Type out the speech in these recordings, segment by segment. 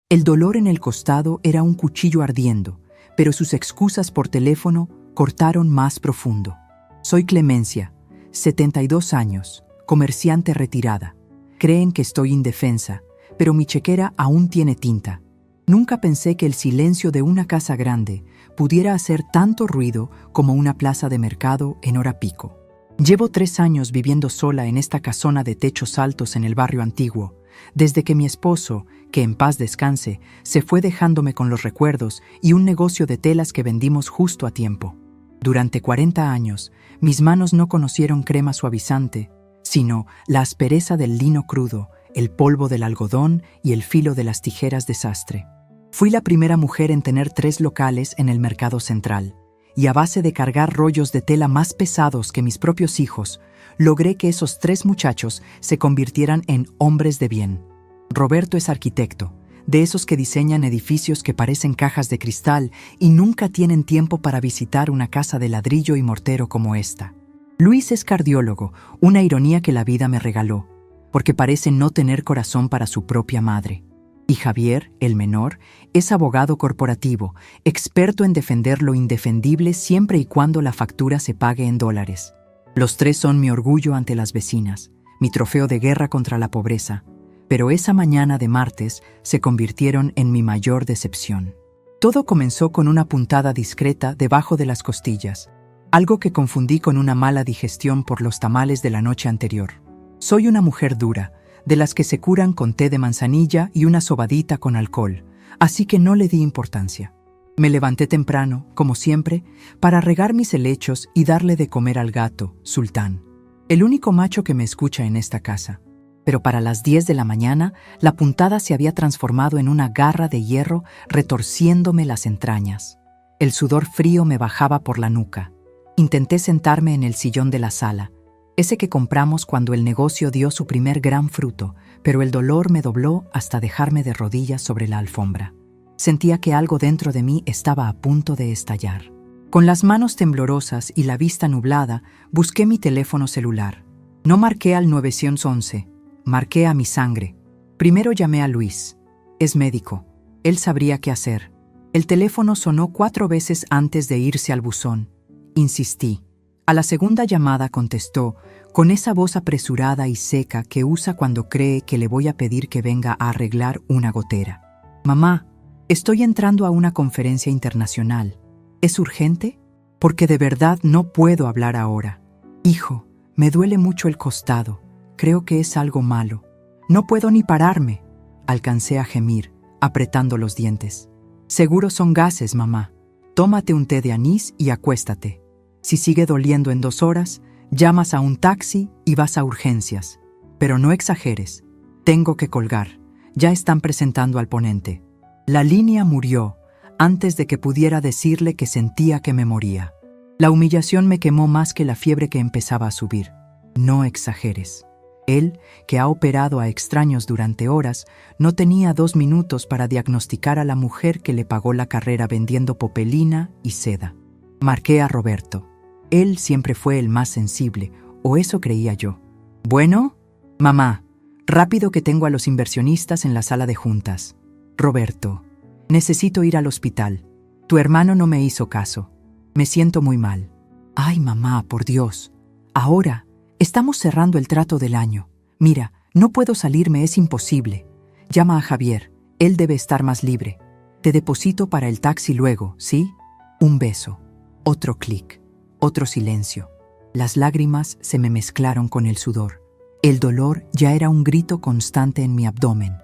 El dolor en el costado era un cuchillo ardiendo, pero sus excusas por teléfono cortaron más profundo. Soy Clemencia, 72 años, comerciante retirada. Creen que estoy indefensa, pero mi chequera aún tiene tinta. Nunca pensé que el silencio de una casa grande pudiera hacer tanto ruido como una plaza de mercado en hora pico. Llevo 3 años viviendo sola en esta casona de techos altos en el barrio antiguo, desde que mi esposo, que en paz descanse, se fue dejándome con los recuerdos y un negocio de telas que vendimos justo a tiempo. Durante 40 años, mis manos no conocieron crema suavizante, sino la aspereza del lino crudo, el polvo del algodón y el filo de las tijeras de sastre. Fui la primera mujer en tener 3 locales en el mercado central, y a base de cargar rollos de tela más pesados que mis propios hijos, logré que esos 3 muchachos se convirtieran en hombres de bien. Roberto es arquitecto, de esos que diseñan edificios que parecen cajas de cristal y nunca tienen tiempo para visitar una casa de ladrillo y mortero como esta. Luis es cardiólogo, una ironía que la vida me regaló, porque parece no tener corazón para su propia madre. Y Javier, el menor, es abogado corporativo, experto en defender lo indefendible siempre y cuando la factura se pague en dólares. Los 3 son mi orgullo ante las vecinas, mi trofeo de guerra contra la pobreza, pero esa mañana de martes se convirtieron en mi mayor decepción. Todo comenzó con una puntada discreta debajo de las costillas, algo que confundí con una mala digestión por los tamales de la noche anterior. Soy una mujer dura, de las que se curan con té de manzanilla y una sobadita con alcohol, así que no le di importancia. Me levanté temprano, como siempre, para regar mis helechos y darle de comer al gato, Sultán, el único macho que me escucha en esta casa. Pero para las 10 de la mañana, la puntada se había transformado en una garra de hierro retorciéndome las entrañas. El sudor frío me bajaba por la nuca. Intenté sentarme en el sillón de la sala, ese que compramos cuando el negocio dio su primer gran fruto, pero el dolor me dobló hasta dejarme de rodillas sobre la alfombra. Sentía que algo dentro de mí estaba a punto de estallar. Con las manos temblorosas y la vista nublada, busqué mi teléfono celular. No marqué al 911, marqué a mi sangre. Primero llamé a Luis. Es médico. Él sabría qué hacer. El teléfono sonó 4 veces antes de irse al buzón. Insistí. A la segunda llamada contestó, con esa voz apresurada y seca que usa cuando cree que le voy a pedir que venga a arreglar una gotera. Mamá, estoy entrando a una conferencia internacional. ¿Es urgente? Porque de verdad no puedo hablar ahora. Hijo, me duele mucho el costado. Creo que es algo malo. No puedo ni pararme. Alcancé a gemir, apretando los dientes. Seguro son gases, mamá. Tómate un té de anís y acuéstate. Si sigue doliendo en 2 horas, llamas a un taxi y vas a urgencias. Pero no exageres. Tengo que colgar. Ya están presentando al ponente. La línea murió antes de que pudiera decirle que sentía que me moría. La humillación me quemó más que la fiebre que empezaba a subir. No exageres. Él, que ha operado a extraños durante horas, no tenía 2 minutos para diagnosticar a la mujer que le pagó la carrera vendiendo popelina y seda. Marqué a Roberto. Él siempre fue el más sensible, o eso creía yo. Bueno, mamá, rápido que tengo a los inversionistas en la sala de juntas. Roberto, necesito ir al hospital. Tu hermano no me hizo caso. Me siento muy mal. Ay, mamá, por Dios. Ahora, estamos cerrando el trato del año. Mira, no puedo salirme, es imposible. Llama a Javier, él debe estar más libre. Te deposito para el taxi luego, ¿sí? Un beso. Otro clic. Otro silencio. Las lágrimas se me mezclaron con el sudor. El dolor ya era un grito constante en mi abdomen.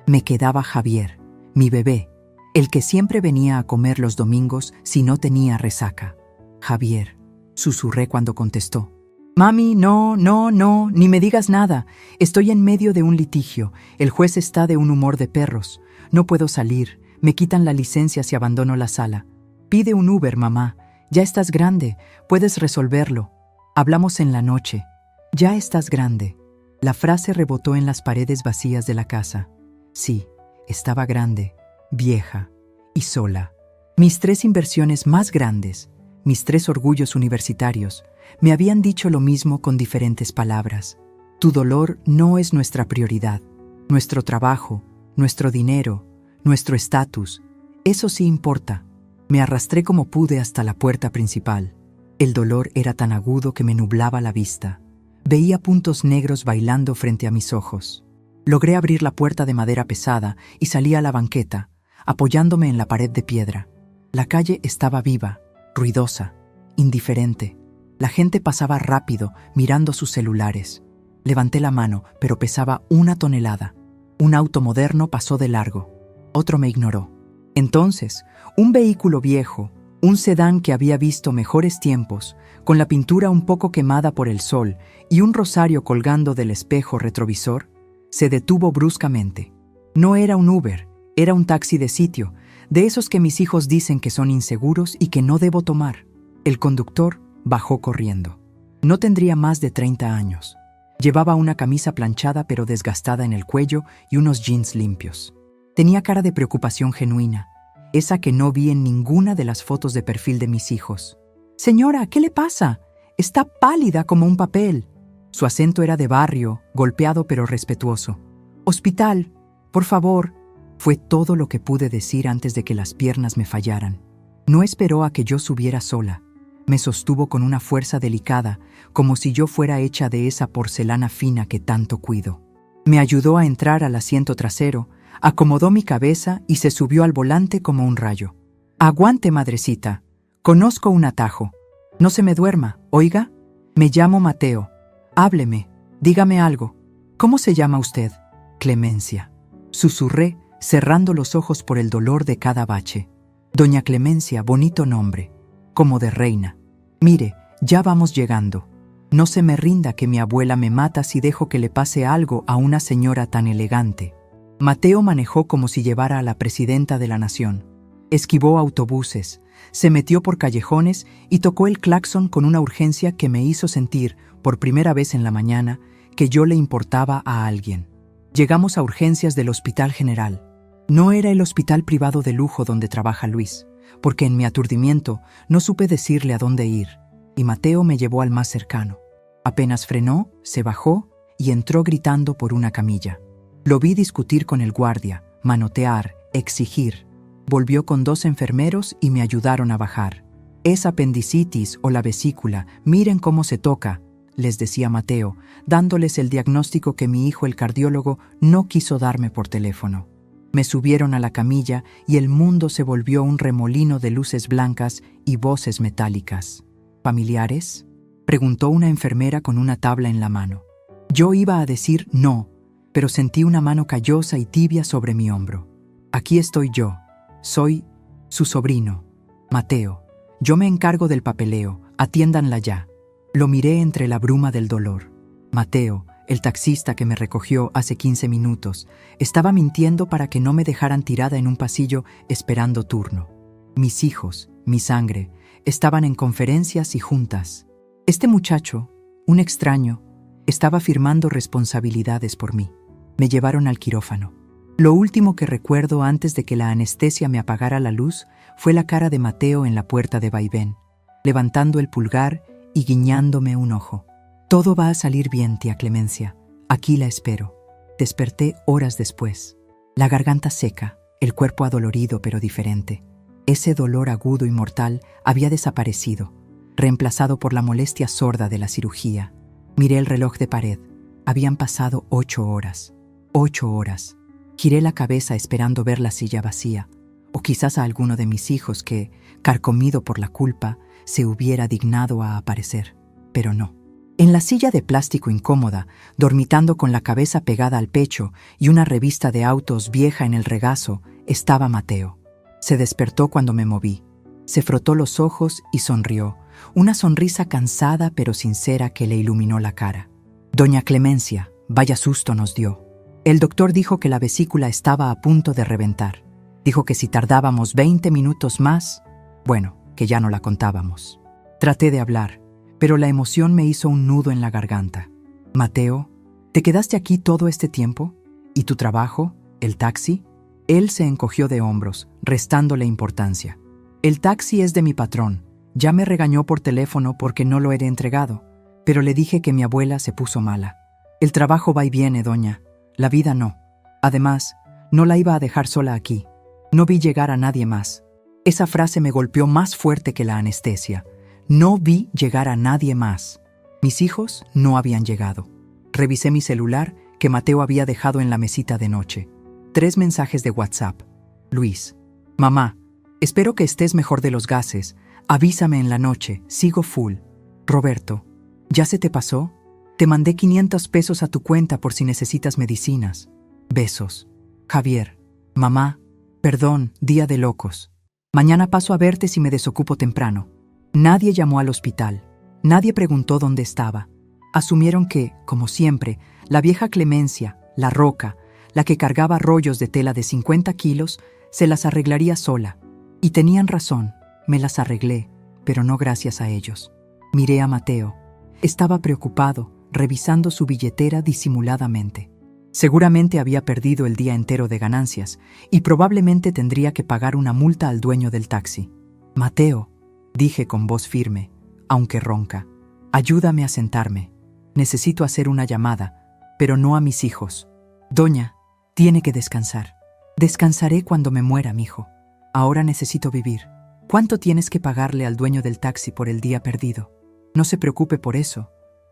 Me quedaba Javier, mi bebé, el que siempre venía a comer los domingos si no tenía resaca. Javier, susurré cuando contestó. Mami, no, ni me digas nada. Estoy en medio de un litigio. El juez está de un humor de perros. No puedo salir. Me quitan la licencia si abandono la sala. Pide un Uber, mamá. Ya estás grande, puedes resolverlo. Hablamos en la noche. Ya estás grande. La frase rebotó en las paredes vacías de la casa. Sí, estaba grande, vieja y sola. Mis 3 inversiones más grandes, mis 3 orgullos universitarios, me habían dicho lo mismo con diferentes palabras. Tu dolor no es nuestra prioridad. Nuestro trabajo, nuestro dinero, nuestro estatus. Eso sí importa. Me arrastré como pude hasta la puerta principal. El dolor era tan agudo que me nublaba la vista. Veía puntos negros bailando frente a mis ojos. Logré abrir la puerta de madera pesada y salí a la banqueta, apoyándome en la pared de piedra. La calle estaba viva, ruidosa, indiferente. La gente pasaba rápido, mirando sus celulares. Levanté la mano, pero pesaba 1 tonelada. Un auto moderno pasó de largo. Otro me ignoró. Entonces, un vehículo viejo, un sedán que había visto mejores tiempos, con la pintura un poco quemada por el sol y un rosario colgando del espejo retrovisor, se detuvo bruscamente. No era un Uber, era un taxi de sitio, de esos que mis hijos dicen que son inseguros y que no debo tomar. El conductor bajó corriendo. No tendría más de 30 años. Llevaba una camisa planchada pero desgastada en el cuello y unos jeans limpios. Tenía cara de preocupación genuina, esa que no vi en ninguna de las fotos de perfil de mis hijos. «Señora, ¿qué le pasa? Está pálida como un papel». Su acento era de barrio, golpeado pero respetuoso. «Hospital, por favor». Fue todo lo que pude decir antes de que las piernas me fallaran. No esperó a que yo subiera sola. Me sostuvo con una fuerza delicada, como si yo fuera hecha de esa porcelana fina que tanto cuido. Me ayudó a entrar al asiento trasero, acomodó mi cabeza y se subió al volante como un rayo. «Aguante, madrecita. Conozco un atajo. No se me duerma, oiga. Me llamo Mateo. Hábleme, dígame algo. ¿Cómo se llama usted?» «Clemencia», susurré, cerrando los ojos por el dolor de cada bache. «Doña Clemencia, bonito nombre, como de reina. Mire, ya vamos llegando. No se me rinda que mi abuela me mata si dejo que le pase algo a una señora tan elegante». Mateo manejó como si llevara a la presidenta de la nación. Esquivó autobuses, se metió por callejones y tocó el claxon con una urgencia que me hizo sentir, por primera vez en la mañana, que yo le importaba a alguien. Llegamos a urgencias del Hospital General. No era el hospital privado de lujo donde trabaja Luis, porque en mi aturdimiento no supe decirle a dónde ir, y Mateo me llevó al más cercano. Apenas frenó, se bajó y entró gritando por una camilla. Lo vi discutir con el guardia, manotear, exigir. Volvió con 2 enfermeros y me ayudaron a bajar. «Es apendicitis o la vesícula, miren cómo se toca», les decía Mateo, dándoles el diagnóstico que mi hijo el cardiólogo no quiso darme por teléfono. Me subieron a la camilla y el mundo se volvió un remolino de luces blancas y voces metálicas. «¿Familiares?», preguntó una enfermera con una tabla en la mano. Yo iba a decir no, pero sentí una mano callosa y tibia sobre mi hombro. «Aquí estoy yo. Soy su sobrino, Mateo. Yo me encargo del papeleo. Atiéndanla ya». Lo miré entre la bruma del dolor. Mateo, el taxista que me recogió hace 15 minutos, estaba mintiendo para que no me dejaran tirada en un pasillo esperando turno. Mis hijos, mi sangre, estaban en conferencias y juntas. Este muchacho, un extraño, estaba firmando responsabilidades por mí. Me llevaron al quirófano. Lo último que recuerdo antes de que la anestesia me apagara la luz fue la cara de Mateo en la puerta de vaivén, levantando el pulgar y guiñándome un ojo. «Todo va a salir bien, tía Clemencia. Aquí la espero». Desperté horas después. La garganta seca, el cuerpo adolorido pero diferente. Ese dolor agudo y mortal había desaparecido, reemplazado por la molestia sorda de la cirugía. Miré el reloj de pared. Habían pasado 8 horas. 8 horas. Giré la cabeza esperando ver la silla vacía, o quizás a alguno de mis hijos que, carcomido por la culpa, se hubiera dignado a aparecer. Pero no. En la silla de plástico incómoda, dormitando con la cabeza pegada al pecho y una revista de autos vieja en el regazo, estaba Mateo. Se despertó cuando me moví. Se frotó los ojos y sonrió, una sonrisa cansada pero sincera que le iluminó la cara. «Doña Clemencia, vaya susto nos dio. El doctor dijo que la vesícula estaba a punto de reventar. Dijo que si tardábamos 20 minutos más, bueno, que ya no la contábamos». Traté de hablar, pero la emoción me hizo un nudo en la garganta. «Mateo, ¿te quedaste aquí todo este tiempo? ¿Y tu trabajo? ¿El taxi?» Él se encogió de hombros, restándole importancia. «El taxi es de mi patrón. Ya me regañó por teléfono porque no lo he entregado, pero le dije que mi abuela se puso mala. El trabajo va y viene, doña. La vida no. Además, no la iba a dejar sola aquí. No vi llegar a nadie más. Esa frase me golpeó más fuerte que la anestesia. No vi llegar a nadie más. Mis hijos no habían llegado. Revisé mi celular que Mateo había dejado en la mesita de noche. 3 mensajes de WhatsApp. Luis: mamá, espero que estés mejor de los gases. Avísame en la noche, sigo full. Roberto: ¿ya se te pasó? Te mandé 500 pesos a tu cuenta por si necesitas medicinas. Besos. Javier: mamá, perdón, día de locos. Mañana paso a verte si me desocupo temprano. Nadie llamó al hospital. Nadie preguntó dónde estaba. Asumieron que, como siempre, la vieja Clemencia, la roca, la que cargaba rollos de tela de 50 kilos, se las arreglaría sola. Y tenían razón, me las arreglé, pero no gracias a ellos. Miré a Mateo. Estaba preocupado, revisando su billetera disimuladamente. Seguramente había perdido el día entero de ganancias y probablemente tendría que pagar una multa al dueño del taxi. Mateo, dije con voz firme, aunque ronca, ayúdame a sentarme. Necesito hacer una llamada, pero no a mis hijos. Doña, tiene que descansar. Descansaré cuando me muera, mijo. Ahora necesito vivir. ¿Cuánto tienes que pagarle al dueño del taxi por el día perdido? No se preocupe por eso.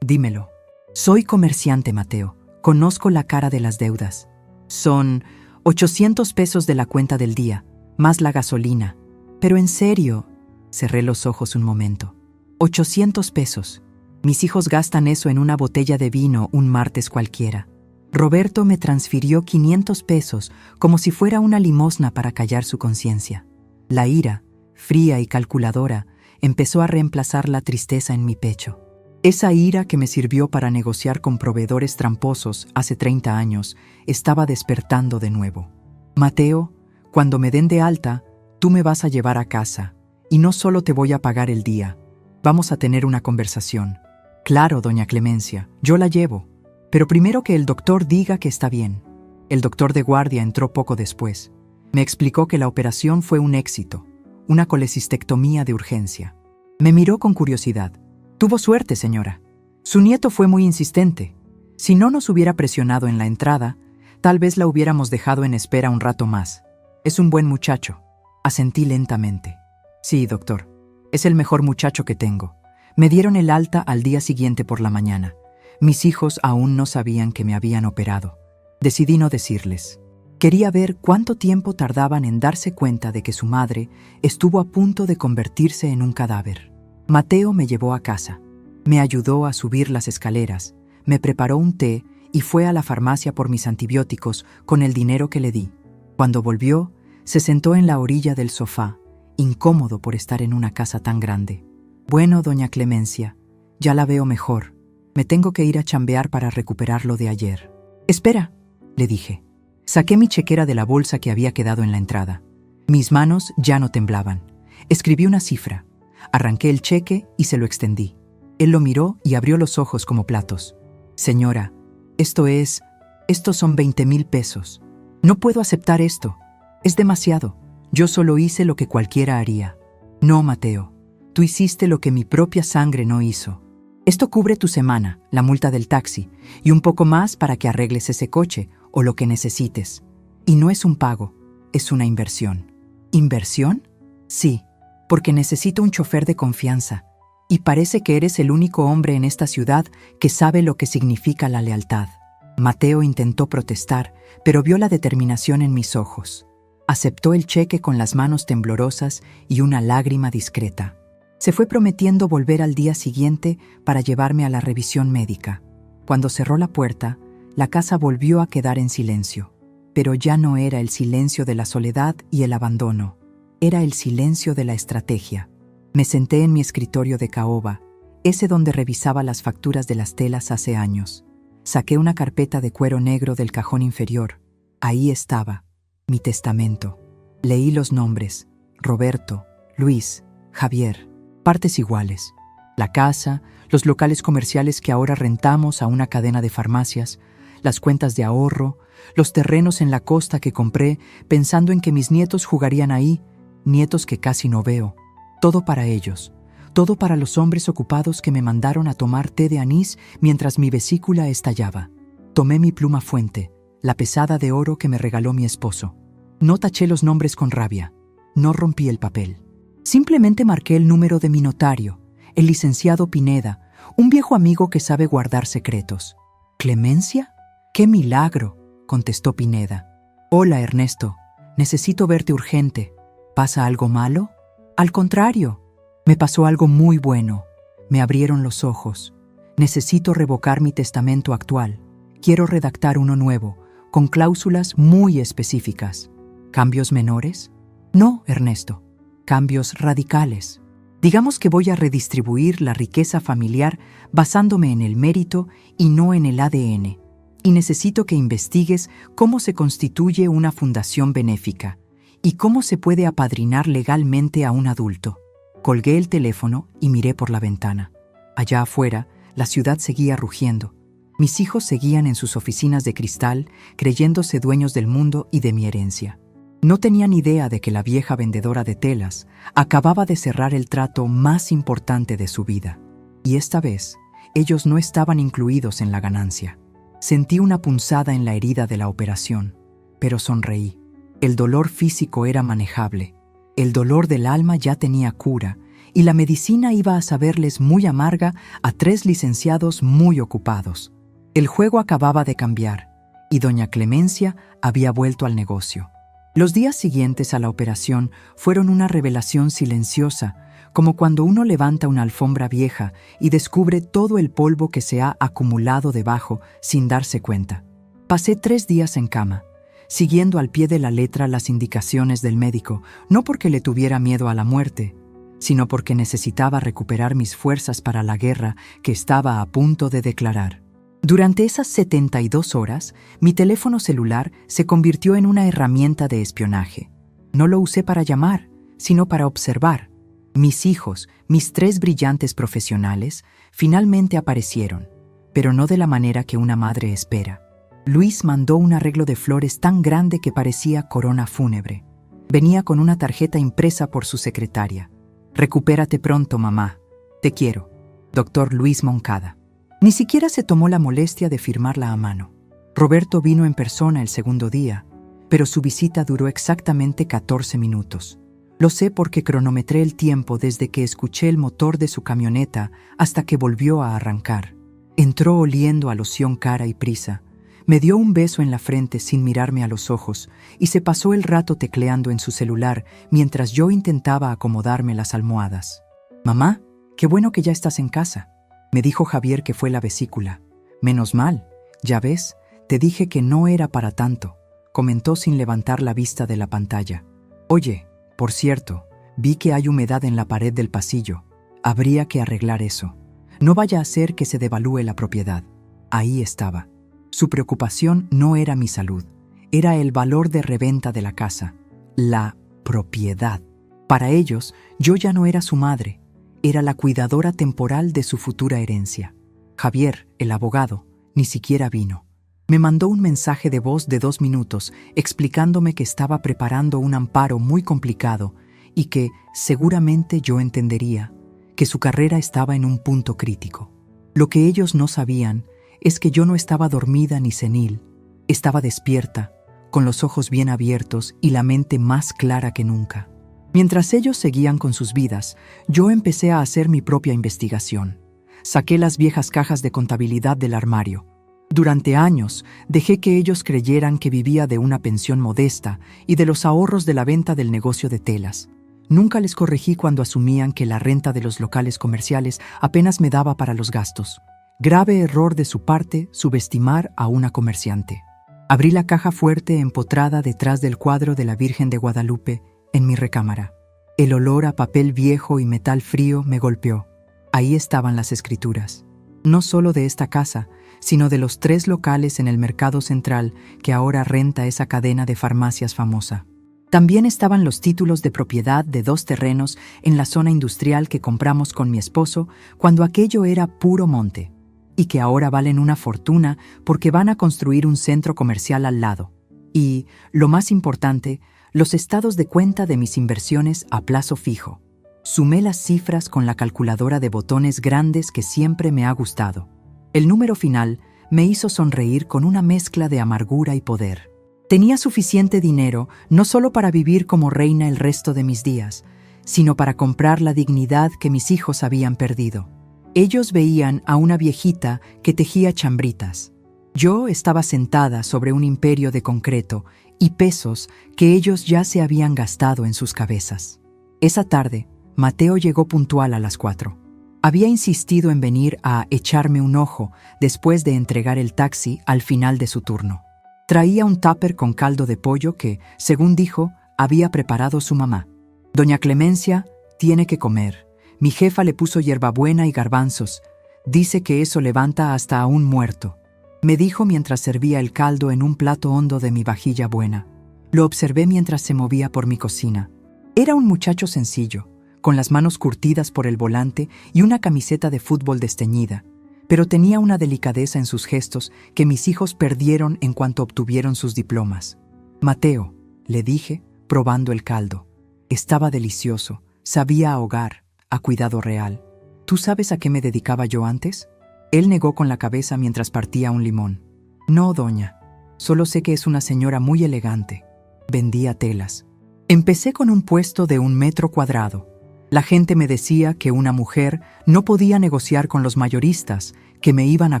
Dímelo. Soy comerciante, Mateo. Conozco la cara de las deudas. Son 800 pesos de la cuenta del día, más la gasolina. Pero en serio, cerré los ojos un momento. 800 pesos. Mis hijos gastan eso en una botella de vino un martes cualquiera. Roberto me transfirió 500 pesos como si fuera una limosna para callar su conciencia. La ira, fría y calculadora, empezó a reemplazar la tristeza en mi pecho. Esa ira que me sirvió para negociar con proveedores tramposos hace 30 años estaba despertando de nuevo. Mateo, cuando me den de alta, tú me vas a llevar a casa, y no solo te voy a pagar el día. Vamos a tener una conversación. Claro, doña Clemencia, yo la llevo. Pero primero que el doctor diga que está bien. El doctor de guardia entró poco después. Me explicó que la operación fue un éxito, una colecistectomía de urgencia. Me miró con curiosidad. Tuvo suerte, señora. Su nieto fue muy insistente. Si no nos hubiera presionado en la entrada, tal vez la hubiéramos dejado en espera un rato más. Es un buen muchacho. Asentí lentamente. Sí, doctor. Es el mejor muchacho que tengo. Me dieron el alta al día siguiente por la mañana. Mis hijos aún no sabían que me habían operado. Decidí no decirles. Quería ver cuánto tiempo tardaban en darse cuenta de que su madre estuvo a punto de convertirse en un cadáver. Mateo me llevó a casa. Me ayudó a subir las escaleras, me preparó un té y fue a la farmacia por mis antibióticos con el dinero que le di. Cuando volvió, se sentó en la orilla del sofá, incómodo por estar en una casa tan grande. Bueno, doña Clemencia, ya la veo mejor. Me tengo que ir a chambear para recuperar lo de ayer. Espera, le dije. Saqué mi chequera de la bolsa que había quedado en la entrada. Mis manos ya no temblaban. Escribí una cifra. Arranqué el cheque y se lo extendí. Él lo miró y abrió los ojos como platos. Señora, estos son 20,000 pesos. No puedo aceptar esto. Es demasiado. Yo solo hice lo que cualquiera haría. No, Mateo. Tú hiciste lo que mi propia sangre no hizo. Esto cubre tu semana, la multa del taxi, y un poco más para que arregles ese coche o lo que necesites. Y no es un pago, es una inversión. ¿Inversión? Sí, porque necesito un chofer de confianza. Y parece que eres el único hombre en esta ciudad que sabe lo que significa la lealtad. Mateo intentó protestar, pero vio la determinación en mis ojos. Aceptó el cheque con las manos temblorosas y una lágrima discreta. Se fue prometiendo volver al día siguiente para llevarme a la revisión médica. Cuando cerró la puerta, la casa volvió a quedar en silencio. Pero ya no era el silencio de la soledad y el abandono. Era el silencio de la estrategia. Me senté en mi escritorio de caoba, ese donde revisaba las facturas de las telas hace años. Saqué una carpeta de cuero negro del cajón inferior. Ahí estaba, mi testamento. Leí los nombres: Roberto, Luis, Javier. Partes iguales. La casa, los locales comerciales que ahora rentamos a una cadena de farmacias, las cuentas de ahorro, los terrenos en la costa que compré pensando en que mis nietos jugarían ahí, nietos que casi no veo. Todo para ellos, todo para los hombres ocupados que me mandaron a tomar té de anís mientras mi vesícula estallaba. Tomé mi pluma fuente, la pesada de oro que me regaló mi esposo. No taché los nombres con rabia. No rompí el papel. Simplemente marqué el número de mi notario, el licenciado Pineda, un viejo amigo que sabe guardar secretos. ¿Clemencia? ¡Qué milagro!, contestó Pineda. Hola, Ernesto. Necesito verte urgente. ¿Pasa algo malo? Al contrario, me pasó algo muy bueno. Me abrieron los ojos. Necesito revocar mi testamento actual. Quiero redactar uno nuevo, con cláusulas muy específicas. ¿Cambios menores? No, Ernesto. Cambios radicales. Digamos que voy a redistribuir la riqueza familiar basándome en el mérito y no en el ADN. Y necesito que investigues cómo se constituye una fundación benéfica y cómo se puede apadrinar legalmente a un adulto. Colgué el teléfono y miré por la ventana. Allá afuera, la ciudad seguía rugiendo. Mis hijos seguían en sus oficinas de cristal, creyéndose dueños del mundo y de mi herencia. No tenían idea de que la vieja vendedora de telas acababa de cerrar el trato más importante de su vida. Y esta vez, ellos no estaban incluidos en la ganancia. Sentí una punzada en la herida de la operación, pero sonreí. El dolor físico era manejable. El dolor del alma ya tenía cura, y la medicina iba a saberles muy amarga a 3 licenciados muy ocupados. El juego acababa de cambiar, y doña Clemencia había vuelto al negocio. Los días siguientes a la operación fueron una revelación silenciosa, como cuando uno levanta una alfombra vieja y descubre todo el polvo que se ha acumulado debajo sin darse cuenta. Pasé 3 días en cama, siguiendo al pie de la letra las indicaciones del médico, no porque le tuviera miedo a la muerte, sino porque necesitaba recuperar mis fuerzas para la guerra que estaba a punto de declarar. Durante esas 72 horas, mi teléfono celular se convirtió en una herramienta de espionaje. No lo usé para llamar, sino para observar. Mis hijos, mis 3 brillantes profesionales, finalmente aparecieron, pero no de la manera que una madre espera. Luis mandó un arreglo de flores tan grande que parecía corona fúnebre. Venía con una tarjeta impresa por su secretaria. Recupérate pronto, mamá. Te quiero. Dr. Luis Moncada. Ni siquiera se tomó la molestia de firmarla a mano. Roberto vino en persona el segundo día, pero su visita duró exactamente 14 minutos. Lo sé porque cronometré el tiempo desde que escuché el motor de su camioneta hasta que volvió a arrancar. Entró oliendo a loción cara y prisa. Me dio un beso en la frente sin mirarme a los ojos y se pasó el rato tecleando en su celular mientras yo intentaba acomodarme las almohadas. «Mamá, qué bueno que ya estás en casa», me dijo Javier, que fue la vesícula. «Menos mal, ya ves, te dije que no era para tanto», comentó sin levantar la vista de la pantalla. «Oye, por cierto, vi que hay humedad en la pared del pasillo. Habría que arreglar eso. No vaya a ser que se devalúe la propiedad». Ahí estaba. Su preocupación no era mi salud, era el valor de reventa de la casa, la propiedad. Para ellos, yo ya no era su madre, era la cuidadora temporal de su futura herencia. Javier, el abogado, ni siquiera vino. Me mandó un mensaje de voz de 2 minutos explicándome que estaba preparando un amparo muy complicado y que, seguramente yo entendería, que su carrera estaba en un punto crítico. Lo que ellos no sabían es que yo no estaba dormida ni senil, estaba despierta, con los ojos bien abiertos y la mente más clara que nunca. Mientras ellos seguían con sus vidas, yo empecé a hacer mi propia investigación. Saqué las viejas cajas de contabilidad del armario. Durante años, dejé que ellos creyeran que vivía de una pensión modesta y de los ahorros de la venta del negocio de telas. Nunca les corregí cuando asumían que la renta de los locales comerciales apenas me daba para los gastos. Grave error de su parte subestimar a una comerciante. Abrí la caja fuerte empotrada detrás del cuadro de la Virgen de Guadalupe en mi recámara. El olor a papel viejo y metal frío me golpeó. Ahí estaban las escrituras. No solo de esta casa, sino de los 3 locales en el mercado central que ahora renta esa cadena de farmacias famosa. También estaban los títulos de propiedad de 2 terrenos en la zona industrial que compramos con mi esposo cuando aquello era puro monte, y que ahora valen una fortuna porque van a construir un centro comercial al lado. Y, lo más importante, los estados de cuenta de mis inversiones a plazo fijo. Sumé las cifras con la calculadora de botones grandes que siempre me ha gustado. El número final me hizo sonreír con una mezcla de amargura y poder. Tenía suficiente dinero no solo para vivir como reina el resto de mis días, sino para comprar la dignidad que mis hijos habían perdido. Ellos veían a una viejita que tejía chambritas. Yo estaba sentada sobre un imperio de concreto y pesos que ellos ya se habían gastado en sus cabezas. Esa tarde, Mateo llegó puntual a las 4. Había insistido en venir a echarme un ojo después de entregar el taxi al final de su turno. Traía un tupper con caldo de pollo que, según dijo, había preparado su mamá. Doña Clemencia tiene que comer. Mi jefa le puso hierbabuena y garbanzos. Dice que eso levanta hasta a un muerto. Me dijo mientras servía el caldo en un plato hondo de mi vajilla buena. Lo observé mientras se movía por mi cocina. Era un muchacho sencillo, con las manos curtidas por el volante y una camiseta de fútbol desteñida, pero tenía una delicadeza en sus gestos que mis hijos perdieron en cuanto obtuvieron sus diplomas. Mateo, le dije, probando el caldo. Estaba delicioso, sabía a hogar, a cuidado real. ¿Tú sabes a qué me dedicaba yo antes? Él negó con la cabeza mientras partía un limón. No, doña, solo sé que es una señora muy elegante. Vendía telas. Empecé con un puesto de 1 metro cuadrado. La gente me decía que una mujer no podía negociar con los mayoristas, que me iban a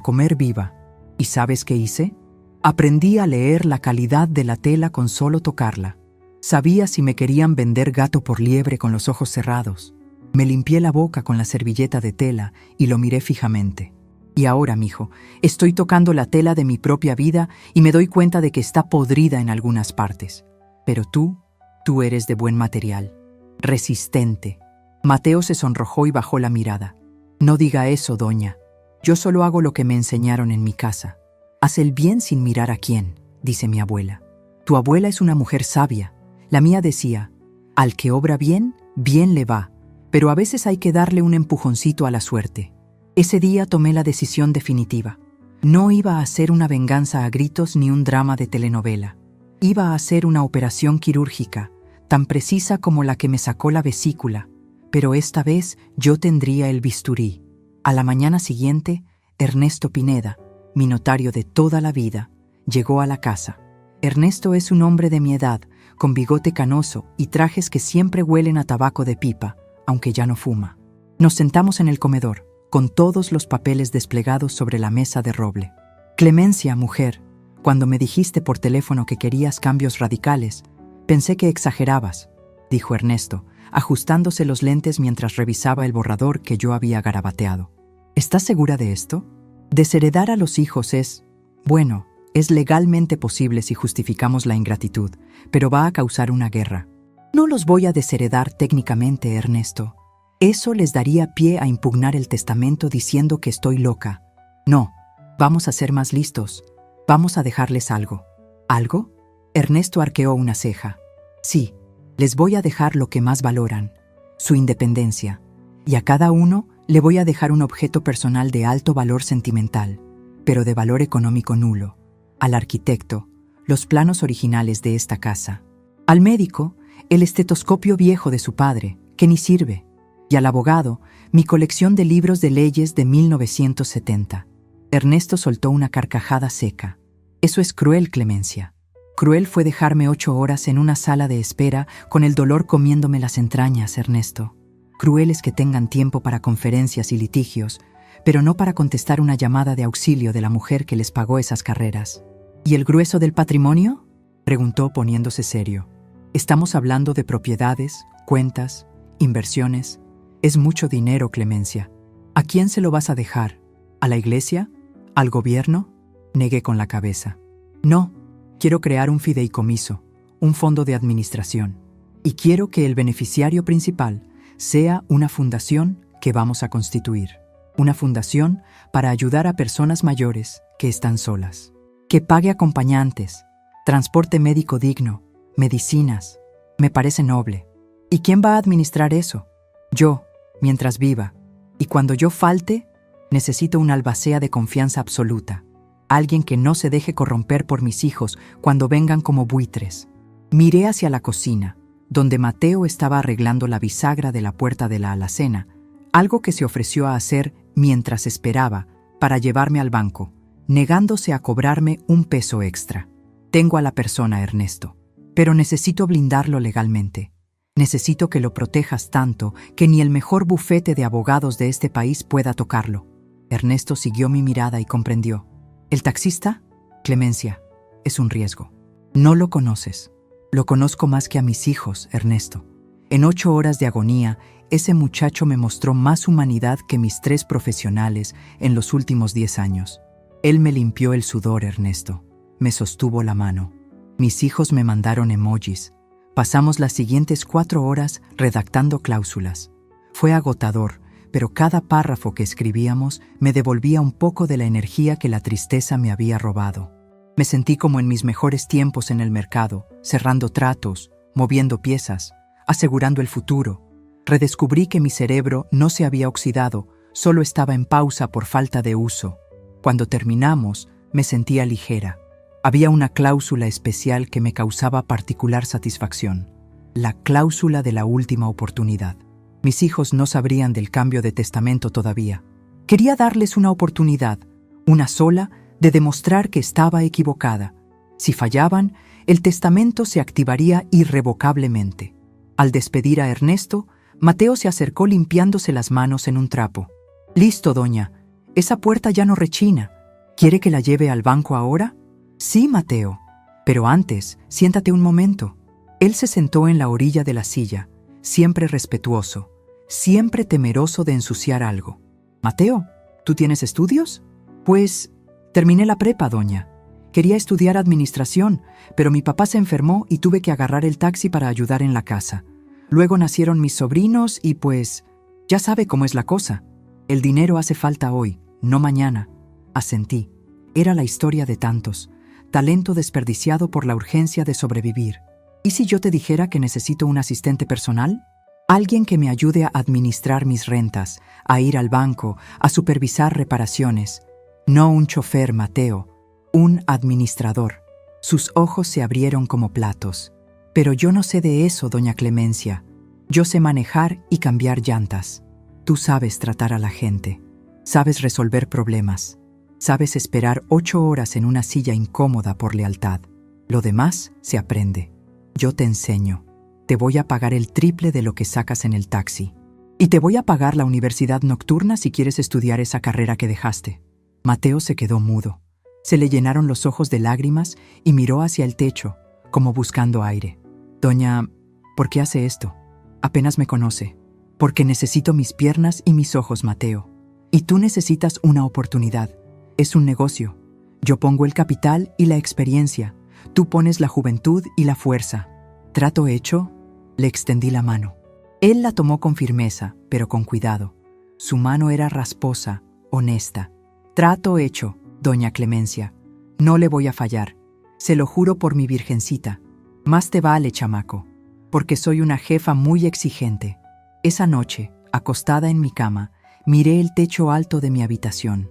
comer viva. ¿Y sabes qué hice? Aprendí a leer la calidad de la tela con solo tocarla. Sabía si me querían vender gato por liebre con los ojos cerrados. Me limpié la boca con la servilleta de tela y lo miré fijamente. Y ahora, mijo, estoy tocando la tela de mi propia vida y me doy cuenta de que está podrida en algunas partes. Pero tú eres de buen material. Resistente. Mateo se sonrojó y bajó la mirada. No diga eso, doña. Yo solo hago lo que me enseñaron en mi casa. Haz el bien sin mirar a quién, dice mi abuela. Tu abuela es una mujer sabia. La mía decía, al que obra bien, bien le va, pero a veces hay que darle un empujoncito a la suerte. Ese día tomé la decisión definitiva. No iba a hacer una venganza a gritos ni un drama de telenovela. Iba a hacer una operación quirúrgica, tan precisa como la que me sacó la vesícula, pero esta vez yo tendría el bisturí. A la mañana siguiente, Ernesto Pineda, mi notario de toda la vida, llegó a la casa. Ernesto es un hombre de mi edad, con bigote canoso y trajes que siempre huelen a tabaco de pipa, aunque ya no fuma. Nos sentamos en el comedor, con todos los papeles desplegados sobre la mesa de roble. Clemencia, mujer, cuando me dijiste por teléfono que querías cambios radicales, pensé que exagerabas, dijo Ernesto, ajustándose los lentes mientras revisaba el borrador que yo había garabateado. ¿Estás segura de esto? Desheredar a los hijos es, bueno, es legalmente posible si justificamos la ingratitud, pero va a causar una guerra. No los voy a desheredar técnicamente, Ernesto. Eso les daría pie a impugnar el testamento diciendo que estoy loca. No, vamos a ser más listos. Vamos a dejarles algo. ¿Algo? Ernesto arqueó una ceja. Sí, les voy a dejar lo que más valoran, su independencia. Y a cada uno le voy a dejar un objeto personal de alto valor sentimental, pero de valor económico nulo. Al arquitecto, los planos originales de esta casa. Al médico, el estetoscopio viejo de su padre, que ni sirve. Y al abogado, mi colección de libros de leyes de 1970. Ernesto soltó una carcajada seca. Eso es cruel, Clemencia. Cruel fue dejarme 8 horas en una sala de espera con el dolor comiéndome las entrañas, Ernesto. Cruel es que tengan tiempo para conferencias y litigios, pero no para contestar una llamada de auxilio de la mujer que les pagó esas carreras. ¿Y el grueso del patrimonio?, preguntó poniéndose serio. Estamos hablando de propiedades, cuentas, inversiones. Es mucho dinero, Clemencia. ¿A quién se lo vas a dejar? ¿A la iglesia? ¿Al gobierno? Negué con la cabeza. No, quiero crear un fideicomiso, un fondo de administración. Y quiero que el beneficiario principal sea una fundación que vamos a constituir. Una fundación para ayudar a personas mayores que están solas. Que pague acompañantes, transporte médico digno, medicinas. Me parece noble. ¿Y quién va a administrar eso? Yo, mientras viva. Y cuando yo falte, necesito una albacea de confianza absoluta. Alguien que no se deje corromper por mis hijos cuando vengan como buitres. Miré hacia la cocina, donde Mateo estaba arreglando la bisagra de la puerta de la alacena, algo que se ofreció a hacer mientras esperaba para llevarme al banco, negándose a cobrarme un peso extra. Tengo a la persona, Ernesto, pero necesito blindarlo legalmente. Necesito que lo protejas tanto que ni el mejor bufete de abogados de este país pueda tocarlo. Ernesto siguió mi mirada y comprendió. ¿El taxista? Clemencia, es un riesgo. No lo conoces. Lo conozco más que a mis hijos, Ernesto. En 8 horas de agonía, ese muchacho me mostró más humanidad que mis 3 profesionales en los últimos 10 años. Él me limpió el sudor, Ernesto. Me sostuvo la mano. Mis hijos me mandaron emojis. Pasamos las siguientes 4 horas redactando cláusulas. Fue agotador, pero cada párrafo que escribíamos me devolvía un poco de la energía que la tristeza me había robado. Me sentí como en mis mejores tiempos en el mercado, cerrando tratos, moviendo piezas, asegurando el futuro. Redescubrí que mi cerebro no se había oxidado, solo estaba en pausa por falta de uso. Cuando terminamos, me sentía ligera. Había una cláusula especial que me causaba particular satisfacción. La cláusula de la última oportunidad. Mis hijos no sabrían del cambio de testamento todavía. Quería darles una oportunidad, una sola, de demostrar que estaba equivocada. Si fallaban, el testamento se activaría irrevocablemente. Al despedir a Ernesto, Mateo se acercó limpiándose las manos en un trapo. «Listo, doña. Esa puerta ya no rechina. ¿Quiere que la lleve al banco ahora?» «Sí, Mateo. Pero antes, siéntate un momento». Él se sentó en la orilla de la silla, siempre respetuoso, siempre temeroso de ensuciar algo. «Mateo, ¿tú tienes estudios?» «Pues, terminé la prepa, doña. Quería estudiar administración, pero mi papá se enfermó y tuve que agarrar el taxi para ayudar en la casa. Luego nacieron mis sobrinos y pues, ya sabe cómo es la cosa. El dinero hace falta hoy, no mañana». Asentí. Era la historia de tantos. Talento desperdiciado por la urgencia de sobrevivir. ¿Y si yo te dijera que necesito un asistente personal? Alguien que me ayude a administrar mis rentas, a ir al banco, a supervisar reparaciones. No un chofer, Mateo, un administrador. Sus ojos se abrieron como platos. Pero yo no sé de eso, doña Clemencia. Yo sé manejar y cambiar llantas. Tú sabes tratar a la gente. Sabes resolver problemas. Sabes esperar 8 horas en una silla incómoda por lealtad. Lo demás se aprende. Yo te enseño. Te voy a pagar el triple de lo que sacas en el taxi. Y te voy a pagar la universidad nocturna si quieres estudiar esa carrera que dejaste. Mateo se quedó mudo. Se le llenaron los ojos de lágrimas y miró hacia el techo, como buscando aire. Doña, ¿por qué hace esto? Apenas me conoce. Porque necesito mis piernas y mis ojos, Mateo. Y tú necesitas una oportunidad. Es un negocio. Yo pongo el capital y la experiencia. Tú pones la juventud y la fuerza. ¿Trato hecho? Le extendí la mano. Él la tomó con firmeza, pero con cuidado. Su mano era rasposa, honesta. Trato hecho, doña Clemencia. No le voy a fallar. Se lo juro por mi virgencita. Más te vale, chamaco, porque soy una jefa muy exigente. Esa noche, acostada en mi cama, miré el techo alto de mi habitación.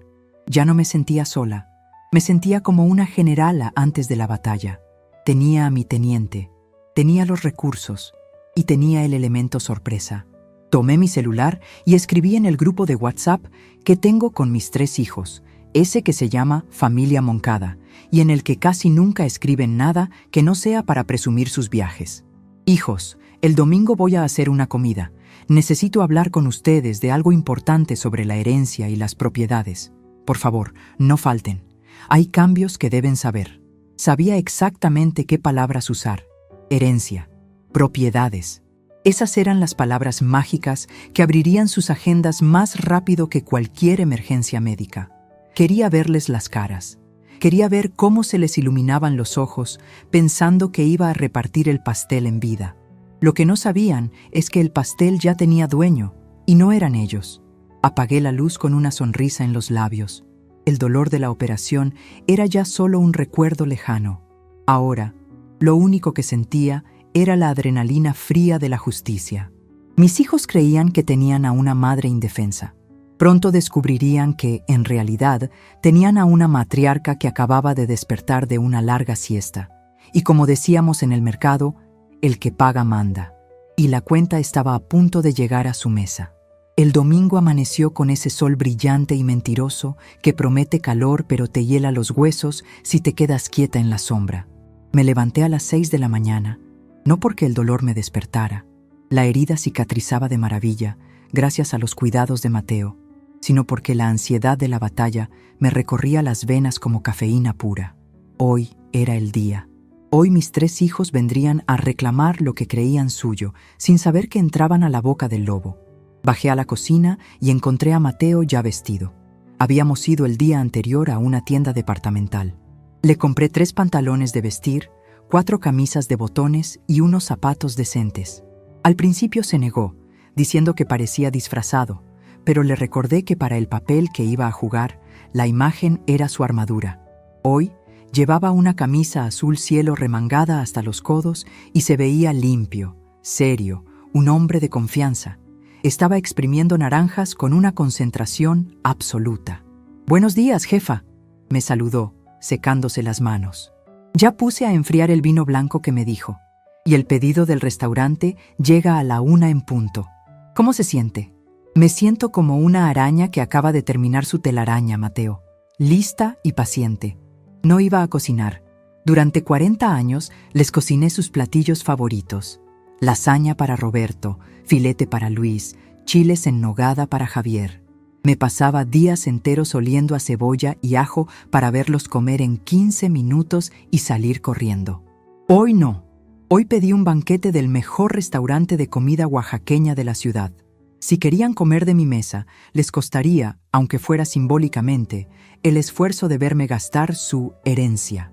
Ya no me sentía sola. Me sentía como una generala antes de la batalla. Tenía a mi teniente, tenía los recursos y tenía el elemento sorpresa. Tomé mi celular y escribí en el grupo de WhatsApp que tengo con mis 3 hijos, ese que se llama Familia Moncada, y en el que casi nunca escriben nada que no sea para presumir sus viajes. Hijos, el domingo voy a hacer una comida. Necesito hablar con ustedes de algo importante sobre la herencia y las propiedades. Por favor, no falten. Hay cambios que deben saber. Sabía exactamente qué palabras usar. Herencia, propiedades. Esas eran las palabras mágicas que abrirían sus agendas más rápido que cualquier emergencia médica. Quería verles las caras. Quería ver cómo se les iluminaban los ojos pensando que iba a repartir el pastel en vida. Lo que no sabían es que el pastel ya tenía dueño y no eran ellos. Apagué la luz con una sonrisa en los labios. El dolor de la operación era ya solo un recuerdo lejano. Ahora, lo único que sentía era la adrenalina fría de la justicia. Mis hijos creían que tenían a una madre indefensa. Pronto descubrirían que, en realidad, tenían a una matriarca que acababa de despertar de una larga siesta. Y como decíamos en el mercado, el que paga manda. Y la cuenta estaba a punto de llegar a su mesa. El domingo amaneció con ese sol brillante y mentiroso que promete calor pero te hiela los huesos si te quedas quieta en la sombra. Me levanté a las 6 de la mañana, no porque el dolor me despertara. La herida cicatrizaba de maravilla, gracias a los cuidados de Mateo, sino porque la ansiedad de la batalla me recorría las venas como cafeína pura. Hoy era el día. Hoy mis 3 hijos vendrían a reclamar lo que creían suyo, sin saber que entraban a la boca del lobo. Bajé a la cocina y encontré a Mateo ya vestido. Habíamos ido el día anterior a una tienda departamental. Le compré 3 pantalones de vestir, 4 camisas de botones y unos zapatos decentes. Al principio se negó, diciendo que parecía disfrazado, pero le recordé que para el papel que iba a jugar, la imagen era su armadura. Hoy llevaba una camisa azul cielo remangada hasta los codos y se veía limpio, serio, un hombre de confianza. Estaba exprimiendo naranjas con una concentración absoluta. «Buenos días, jefa», me saludó, secándose las manos. «Ya puse a enfriar el vino blanco que me dijo, y el pedido del restaurante llega a la 1 en punto. ¿Cómo se siente?» «Me siento como una araña que acaba de terminar su telaraña, Mateo. Lista y paciente. No iba a cocinar. Durante 40 años les cociné sus platillos favoritos. Lasaña para Roberto, filete para Luis, chiles en nogada para Javier. Me pasaba días enteros oliendo a cebolla y ajo para verlos comer en 15 minutos y salir corriendo. Hoy no. Hoy pedí un banquete del mejor restaurante de comida oaxaqueña de la ciudad. Si querían comer de mi mesa, les costaría, aunque fuera simbólicamente, el esfuerzo de verme gastar su herencia.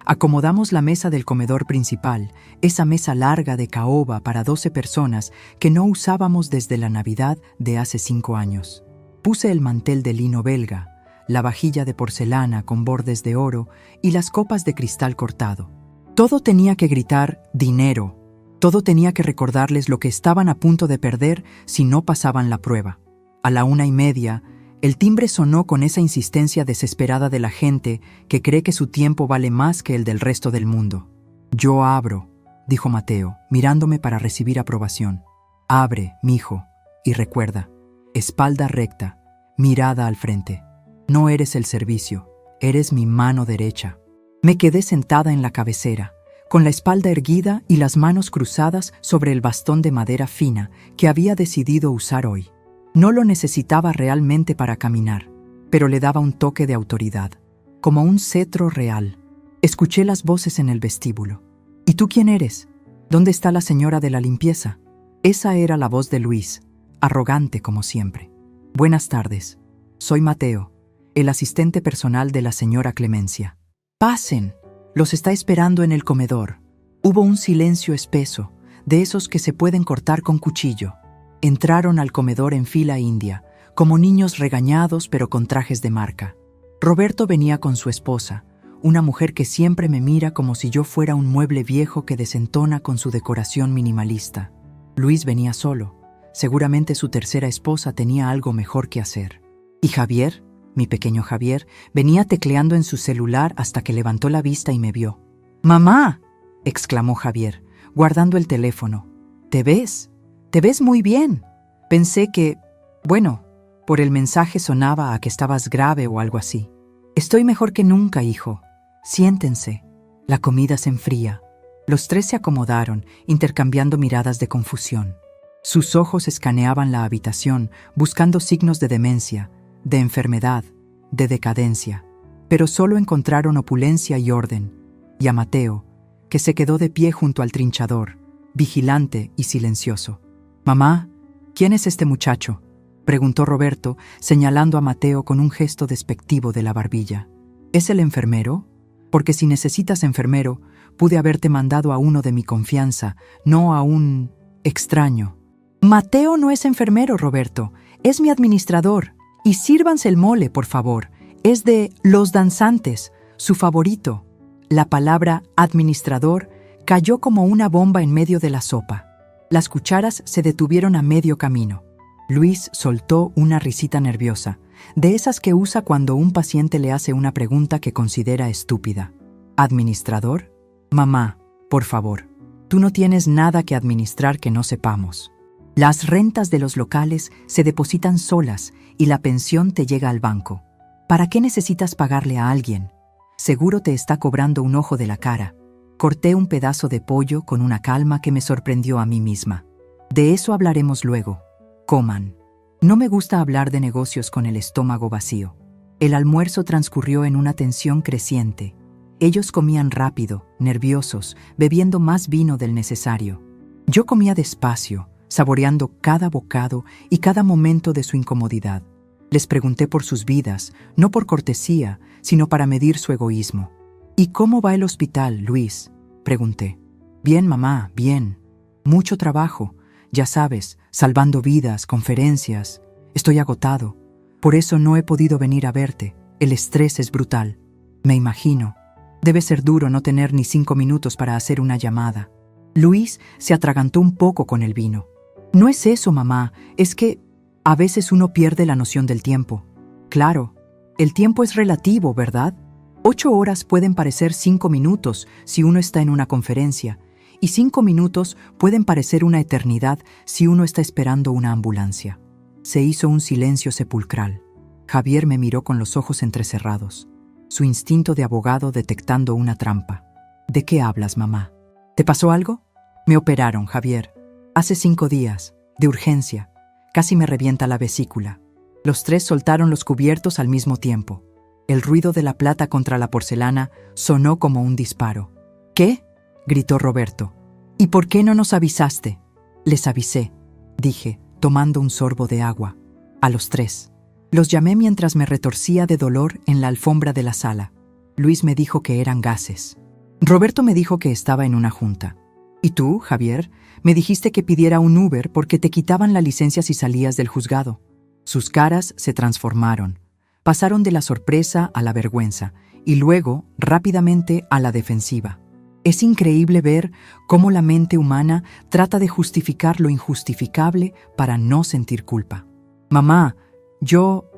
Acomodamos la mesa del comedor principal, esa mesa larga de caoba para 12 personas que no usábamos desde la Navidad de hace 5 años. Puse el mantel de lino belga, la vajilla de porcelana con bordes de oro y las copas de cristal cortado. Todo tenía que gritar «dinero». Todo tenía que recordarles lo que estaban a punto de perder si no pasaban la prueba. A la 1:30, el timbre sonó con esa insistencia desesperada de la gente que cree que su tiempo vale más que el del resto del mundo. «Yo abro», dijo Mateo, mirándome para recibir aprobación. «Abre, mijo, y recuerda, espalda recta, mirada al frente. No eres el servicio, eres mi mano derecha». Me quedé sentada en la cabecera, con la espalda erguida y las manos cruzadas sobre el bastón de madera fina que había decidido usar hoy. No lo necesitaba realmente para caminar, pero le daba un toque de autoridad, como un cetro real. Escuché las voces en el vestíbulo. «¿Y tú quién eres? ¿Dónde está la señora de la limpieza?» Esa era la voz de Luis, arrogante como siempre. «Buenas tardes. Soy Mateo, el asistente personal de la señora Clemencia. Pasen. Los está esperando en el comedor». Hubo un silencio espeso, de esos que se pueden cortar con cuchillo. Entraron al comedor en fila india, como niños regañados pero con trajes de marca. Roberto venía con su esposa, una mujer que siempre me mira como si yo fuera un mueble viejo que desentona con su decoración minimalista. Luis venía solo. Seguramente su tercera esposa tenía algo mejor que hacer. Y Javier, mi pequeño Javier, venía tecleando en su celular hasta que levantó la vista y me vio. «¡Mamá!», exclamó Javier, guardando el teléfono. «¿Te ves? Te ves muy bien. Pensé que, bueno, por el mensaje sonaba a que estabas grave o algo así». «Estoy mejor que nunca, hijo. Siéntense». La comida se enfría. Los 3 se acomodaron, intercambiando miradas de confusión. Sus ojos escaneaban la habitación, buscando signos de demencia, de enfermedad, de decadencia, pero solo encontraron opulencia y orden, y a Mateo, que se quedó de pie junto al trinchador, vigilante y silencioso. «Mamá, ¿quién es este muchacho?», preguntó Roberto, señalando a Mateo con un gesto despectivo de la barbilla. «¿Es el enfermero? Porque si necesitas enfermero, pude haberte mandado a uno de mi confianza, no a un extraño». «Mateo no es enfermero, Roberto, es mi administrador. Y sírvanse el mole, por favor. Es de Los Danzantes, su favorito». La palabra administrador cayó como una bomba en medio de la sopa. Las cucharas se detuvieron a medio camino. Luis soltó una risita nerviosa, de esas que usa cuando un paciente le hace una pregunta que considera estúpida. «¿Administrador? Mamá, por favor, tú no tienes nada que administrar que no sepamos. Las rentas de los locales se depositan solas y la pensión te llega al banco. ¿Para qué necesitas pagarle a alguien? Seguro te está cobrando un ojo de la cara. Corté un pedazo de pollo con una calma que me sorprendió a mí misma. De eso hablaremos luego. Coman. No me gusta hablar de negocios con el estómago vacío. El almuerzo transcurrió en una tensión creciente. Ellos comían rápido, nerviosos, bebiendo más vino del necesario. Yo comía despacio, saboreando cada bocado y cada momento de su incomodidad. Les pregunté por sus vidas, no por cortesía, sino para medir su egoísmo. ¿Y cómo va el hospital, Luis?, pregunté. Bien, mamá, bien. Mucho trabajo, ya sabes, salvando vidas, conferencias. Estoy agotado. Por eso no he podido venir a verte. El estrés es brutal. Me imagino. Debe ser duro no tener ni 5 minutos para hacer una llamada. Luis se atragantó un poco con el vino. No es eso, mamá, es que a veces uno pierde la noción del tiempo. Claro, el tiempo es relativo, ¿verdad? 8 horas pueden parecer 5 minutos si uno está en una conferencia, y 5 minutos pueden parecer una eternidad si uno está esperando una ambulancia. Se hizo un silencio sepulcral. Javier me miró con los ojos entrecerrados, su instinto de abogado detectando una trampa. ¿De qué hablas, mamá? ¿Te pasó algo? Me operaron, Javier. Hace 5 días, de urgencia. Casi me revienta la vesícula. Los 3 soltaron los cubiertos al mismo tiempo. El ruido de la plata contra la porcelana sonó como un disparo. ¿Qué?, gritó Roberto. ¿Y por qué no nos avisaste? Les avisé, dije, tomando un sorbo de agua. A los 3. Los llamé mientras me retorcía de dolor en la alfombra de la sala. Luis me dijo que eran gases. Roberto me dijo que estaba en una junta. ¿Y tú, Javier? Me dijiste que pidiera un Uber porque te quitaban la licencia si salías del juzgado. Sus caras se transformaron. Pasaron de la sorpresa a la vergüenza y luego, rápidamente, a la defensiva. Es increíble ver cómo la mente humana trata de justificar lo injustificable para no sentir culpa. Mamá, yo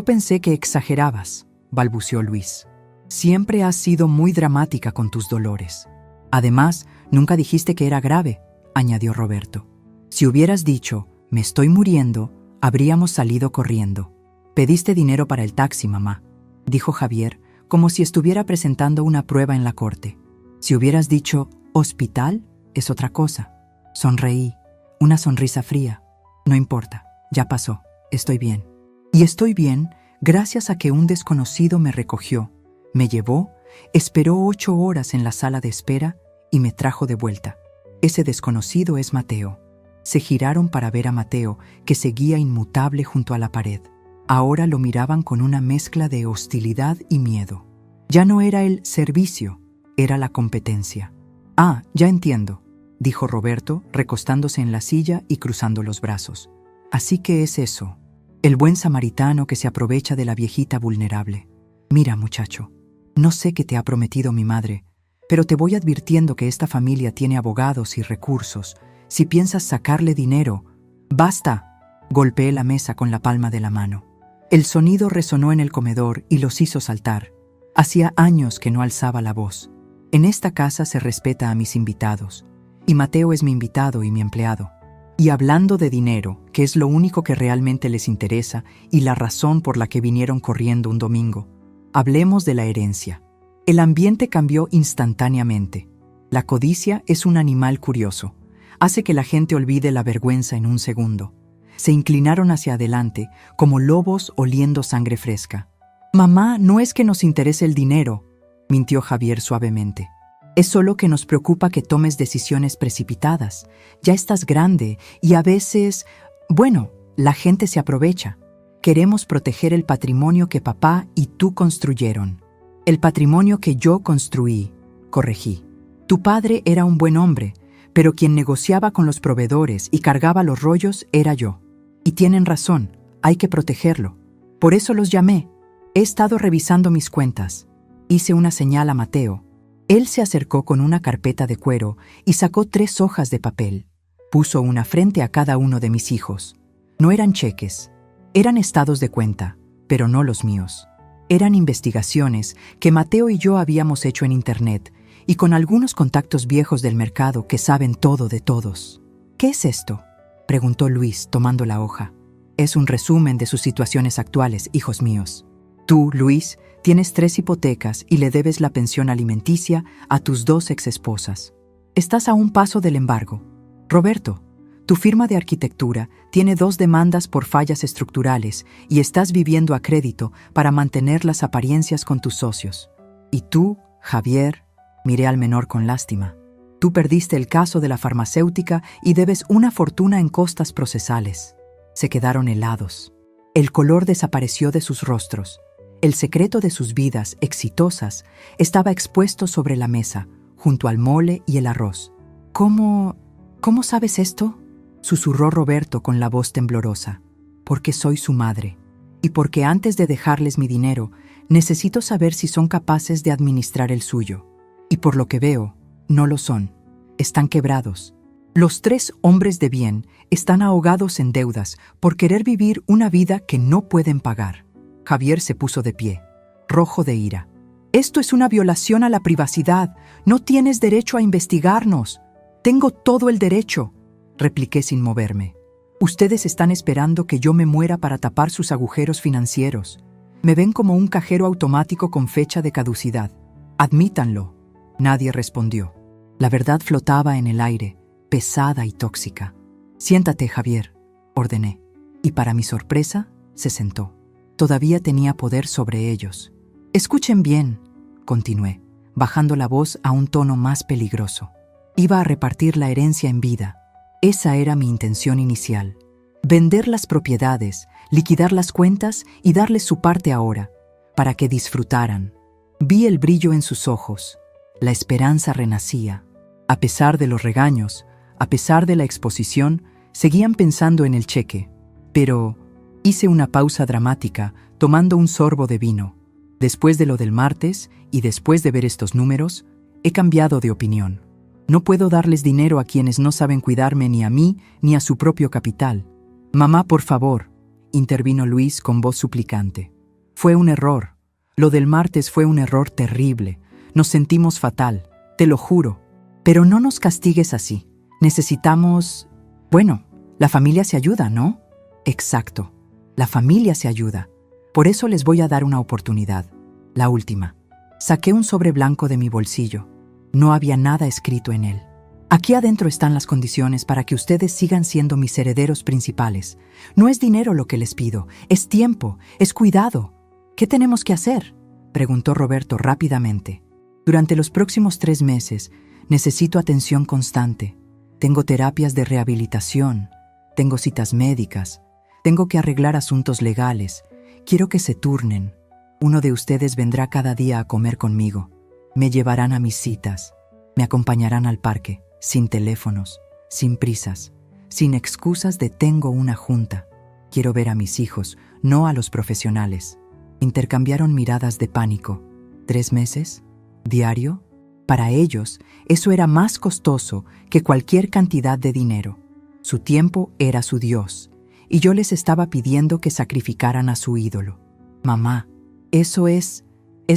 pensé que exagerabas, balbuceó Luis. Siempre has sido muy dramática con tus dolores. Además, nunca dijiste que era grave, añadió Roberto. Si hubieras dicho, me estoy muriendo, habríamos salido corriendo. Pediste dinero para el taxi, mamá, dijo Javier, como si estuviera presentando una prueba en la corte. Si hubieras dicho, hospital, es otra cosa. Sonreí, una sonrisa fría. No importa, ya pasó, estoy bien. Y estoy bien gracias a que un desconocido me recogió, me llevó, esperó 8 horas en la sala de espera y me trajo de vuelta. Ese desconocido es Mateo. Se giraron para ver a Mateo, que seguía inmutable junto a la pared. Ahora lo miraban con una mezcla de hostilidad y miedo. Ya no era el servicio, era la competencia. Ah, ya entiendo, dijo Roberto, recostándose en la silla y cruzando los brazos. Así que es eso, el buen samaritano que se aprovecha de la viejita vulnerable. Mira, muchacho, no sé qué te ha prometido mi madre, pero te voy advirtiendo que esta familia tiene abogados y recursos. Si piensas sacarle dinero, ¡basta! Golpeé la mesa con la palma de la mano. El sonido resonó en el comedor y los hizo saltar. Hacía años que no alzaba la voz. En esta casa se respeta a mis invitados, y Mateo es mi invitado y mi empleado. Y hablando de dinero, que es lo único que realmente les interesa y la razón por la que vinieron corriendo un domingo, hablemos de la herencia. El ambiente cambió instantáneamente. La codicia es un animal curioso. Hace que la gente olvide la vergüenza en un segundo. Se inclinaron hacia adelante, como lobos oliendo sangre fresca. Mamá, no es que nos interese el dinero, mintió Javier suavemente. Es solo que nos preocupa que tomes decisiones precipitadas. Ya estás grande y a veces, bueno, la gente se aprovecha. Queremos proteger el patrimonio que papá y tú construyeron. El patrimonio que yo construí, corregí. Tu padre era un buen hombre, pero quien negociaba con los proveedores y cargaba los rollos era yo. Y tienen razón, hay que protegerlo. Por eso los llamé. He estado revisando mis cuentas. Hice una señal a Mateo. Él se acercó con una carpeta de cuero y sacó 3 hojas de papel. Puso una frente a cada uno de mis hijos. No eran cheques, eran estados de cuenta, pero no los míos. Eran investigaciones que Mateo y yo habíamos hecho en internet y con algunos contactos viejos del mercado que saben todo de todos. ¿Qué es esto?, preguntó Luis, tomando la hoja. Es un resumen de sus situaciones actuales, hijos míos. Tú, Luis, Tienes 3 hipotecas y le debes la pensión alimenticia a tus 2 exesposas. Estás a un paso del embargo. Roberto, tu firma de arquitectura tiene 2 demandas por fallas estructurales y estás viviendo a crédito para mantener las apariencias con tus socios. Y tú, Javier, miré al menor con lástima. Tú perdiste el caso de la farmacéutica y debes una fortuna en costas procesales. Se quedaron helados. El color desapareció de sus rostros. El secreto de sus vidas exitosas estaba expuesto sobre la mesa, junto al mole y el arroz. ¿Cómo sabes esto?, susurró Roberto con la voz temblorosa. Porque soy su madre. Y porque antes de dejarles mi dinero, necesito saber si son capaces de administrar el suyo. Y por lo que veo, no lo son. Están quebrados. Los 3 hombres de bien están ahogados en deudas por querer vivir una vida que no pueden pagar. Javier se puso de pie, rojo de ira. Esto es una violación a la privacidad. No tienes derecho a investigarnos. Tengo todo el derecho, repliqué sin moverme. Ustedes están esperando que yo me muera para tapar sus agujeros financieros. Me ven como un cajero automático con fecha de caducidad. Admítanlo. Nadie respondió. La verdad flotaba en el aire, pesada y tóxica. Siéntate, Javier, ordené. Y para mi sorpresa, se sentó. Todavía tenía poder sobre ellos. Escuchen bien, continué, bajando la voz a un tono más peligroso. Iba a repartir la herencia en vida. Esa era mi intención inicial. Vender las propiedades, liquidar las cuentas y darles su parte ahora, para que disfrutaran. Vi el brillo en sus ojos. La esperanza renacía. A pesar de los regaños, a pesar de la exposición, seguían pensando en el cheque. Pero hice una pausa dramática, tomando un sorbo de vino. Después de lo del martes y después de ver estos números, he cambiado de opinión. No puedo darles dinero a quienes no saben cuidarme ni a mí ni a su propio capital. Mamá, por favor, intervino Luis con voz suplicante. Fue un error. Lo del martes fue un error terrible. Nos sentimos fatal, te lo juro. Pero no nos castigues así. Necesitamos... Bueno, la familia se ayuda, ¿no? Exacto. La familia se ayuda. Por eso les voy a dar una oportunidad. La última. Saqué un sobre blanco de mi bolsillo. No había nada escrito en él. Aquí adentro están las condiciones para que ustedes sigan siendo mis herederos principales. No es dinero lo que les pido, es tiempo, es cuidado. ¿Qué tenemos que hacer?, preguntó Roberto rápidamente. Durante los próximos 3 meses, necesito atención constante. Tengo terapias de rehabilitación, tengo citas médicas, tengo que arreglar asuntos legales. Quiero que se turnen. Uno de ustedes vendrá cada día a comer conmigo. Me llevarán a mis citas, me acompañarán al parque, sin teléfonos, sin prisas, sin excusas de tengo una junta. Quiero ver a mis hijos, no a los profesionales. Intercambiaron miradas de pánico. 3 meses, diario. Para ellos, eso era más costoso que cualquier cantidad de dinero. Su tiempo era su Dios, y yo les estaba pidiendo que sacrificaran a su ídolo. Mamá, eso es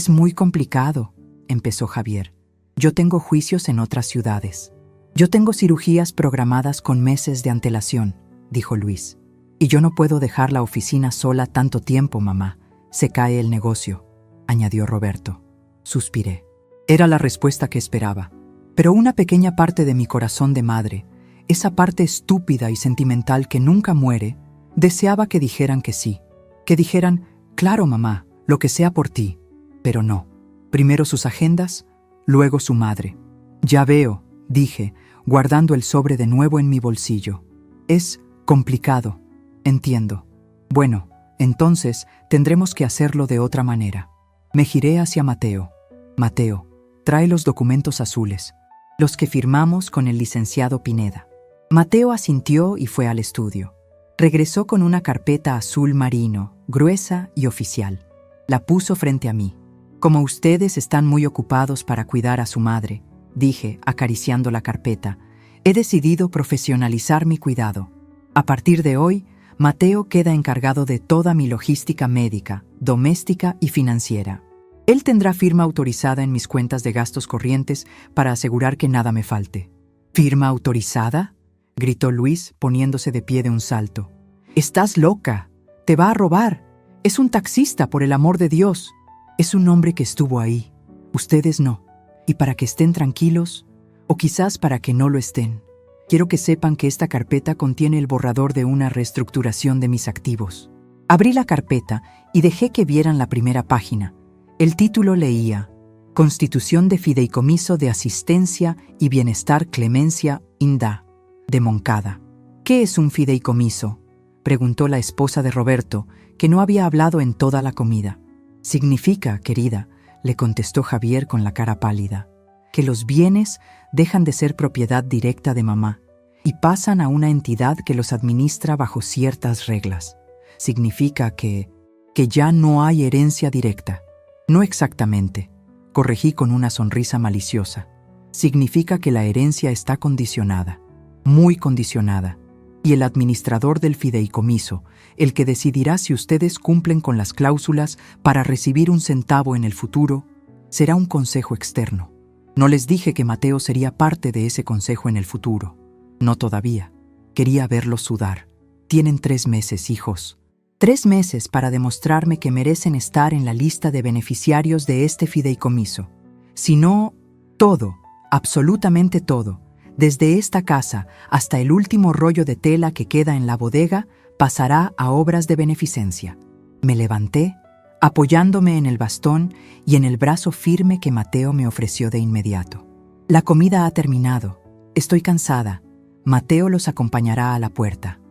muy complicado, empezó Javier. Yo tengo juicios en otras ciudades. Yo tengo cirugías programadas con meses de antelación, dijo Luis. Y yo no puedo dejar la oficina sola tanto tiempo, mamá. Se cae el negocio, añadió Roberto. Suspiré. Era la respuesta que esperaba. Pero una pequeña parte de mi corazón de madre, esa parte estúpida y sentimental que nunca muere, deseaba que dijeran que sí. Que dijeran, claro, mamá, lo que sea por ti. Pero no. Primero sus agendas, luego su madre. Ya veo, dije, guardando el sobre de nuevo en mi bolsillo. Es complicado, entiendo. Bueno, entonces tendremos que hacerlo de otra manera. Me giré hacia Mateo. Mateo, trae los documentos azules, los que firmamos con el licenciado Pineda. Mateo asintió y fue al estudio. Regresó con una carpeta azul marino, gruesa y oficial. La puso frente a mí. Como ustedes están muy ocupados para cuidar a su madre, dije, acariciando la carpeta, he decidido profesionalizar mi cuidado. A partir de hoy, Mateo queda encargado de toda mi logística médica, doméstica y financiera. Él tendrá firma autorizada en mis cuentas de gastos corrientes para asegurar que nada me falte. ¿Firma autorizada?, gritó Luis, poniéndose de pie de un salto. ¡Estás loca! ¡Te va a robar! ¡Es un taxista, por el amor de Dios! Es un hombre que estuvo ahí, ustedes no. Y para que estén tranquilos, o quizás para que no lo estén, quiero que sepan que esta carpeta contiene el borrador de una reestructuración de mis activos. Abrí la carpeta y dejé que vieran la primera página. El título leía: Constitución de Fideicomiso de Asistencia y Bienestar Clemencia Indá, de Moncada. ¿Qué es un fideicomiso?, preguntó la esposa de Roberto, que no había hablado en toda la comida. Significa, querida, le contestó Javier con la cara pálida, que los bienes dejan de ser propiedad directa de mamá y pasan a una entidad que los administra bajo ciertas reglas. Significa que ya no hay herencia directa. No exactamente, corregí con una sonrisa maliciosa. Significa que la herencia está condicionada, muy condicionada, y el administrador del fideicomiso, el que decidirá si ustedes cumplen con las cláusulas para recibir un centavo en el futuro, será un consejo externo. No les dije que Mateo sería parte de ese consejo en el futuro. No todavía. Quería verlos sudar. Tienen 3 meses, hijos. 3 meses para demostrarme que merecen estar en la lista de beneficiarios de este fideicomiso. Si no, todo, absolutamente todo, desde esta casa hasta el último rollo de tela que queda en la bodega, pasará a obras de beneficencia. Me levanté, apoyándome en el bastón y en el brazo firme que Mateo me ofreció de inmediato. La comida ha terminado. Estoy cansada. Mateo los acompañará a la puerta.